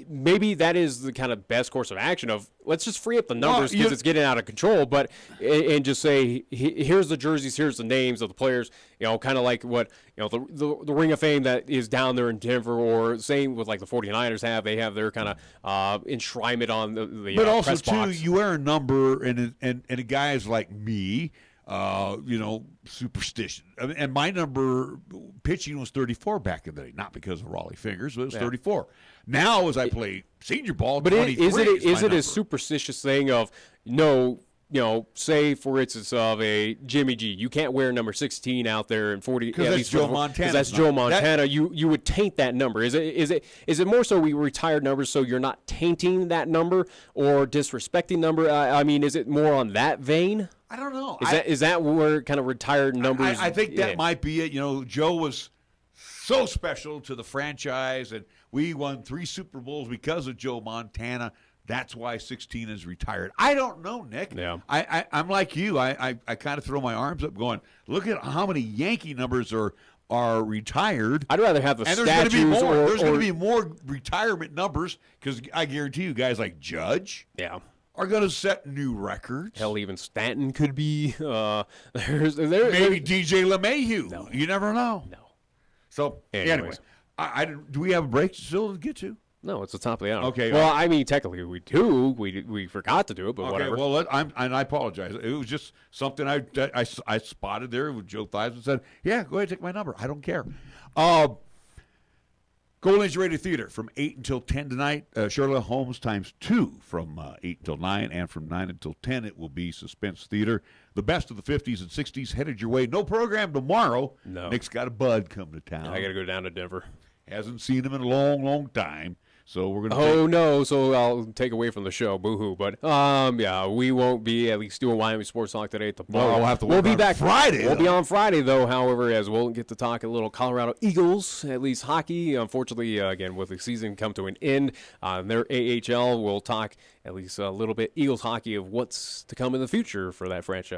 Maybe that is the kind of best course of action of let's just free up the numbers because it's getting out of control, but and just say here's the jerseys, here's the names of the players, you know, kind of like what, you know, the Ring of Fame that is down there in Denver, or same with like the 49ers have. They have their kind of enshrinement on the but also press box. too, you wear a number, and a guys like me, you know, superstition. I mean, and my number pitching was 34 back in the day, not because of Raleigh Fingers, but it was 34. Now, as I play senior ball, but 23 is it a superstitious thing of you know, say for instance of a Jimmy G, you can't wear number 16 out there in 40 because that's Joe Montana. Because that's Joe Montana. You would taint that number. Is it more so we retired numbers so you're not tainting that number or disrespecting number? I mean, is it more on that vein? I don't know. Is that where kind of retired numbers? I think that might be it. You know, Joe was so special to the franchise, and we won 3 Super Bowls because of Joe Montana. That's why 16 is retired. I don't know, Nick. Yeah. I'm like you. I kind of throw my arms up going, look at how many Yankee numbers are retired. I'd rather have the and statues. There's going to be more retirement numbers because I guarantee you guys like Judge are going to set new records. Hell, even Stanton could be. Maybe DJ LeMahieu. No. You never know. No. So, anyway, do we have a break still to get to? No, it's the top of the hour. Okay. Well, I mean, technically we do. We forgot to do it, but whatever. Well, I apologize. It was just something I spotted there with Joe Theismann and said, yeah, go ahead, take my number. I don't care. Golden Age Radio Theater from 8 until 10 tonight. Sherlock Holmes ×2 from 8 until 9, and from 9 until 10 it will be Suspense Theater. The best of the 50s and 60s headed your way. No program tomorrow. No. Nick's got a bud coming to town. I got to go down to Denver. Hasn't seen him in a long, long time. So we're gonna. Oh no! So I'll take away from the show. Boo-hoo. But yeah, we won't be at least doing Wyoming Sports Talk today at the bar. Well, we'll have to. We'll be back Friday. We'll be on Friday though. However, as we'll get to talk a little Colorado Eagles, at least hockey. Unfortunately, again with the season come to an end, their AHL. We'll talk at least a little bit Eagles hockey of what's to come in the future for that franchise.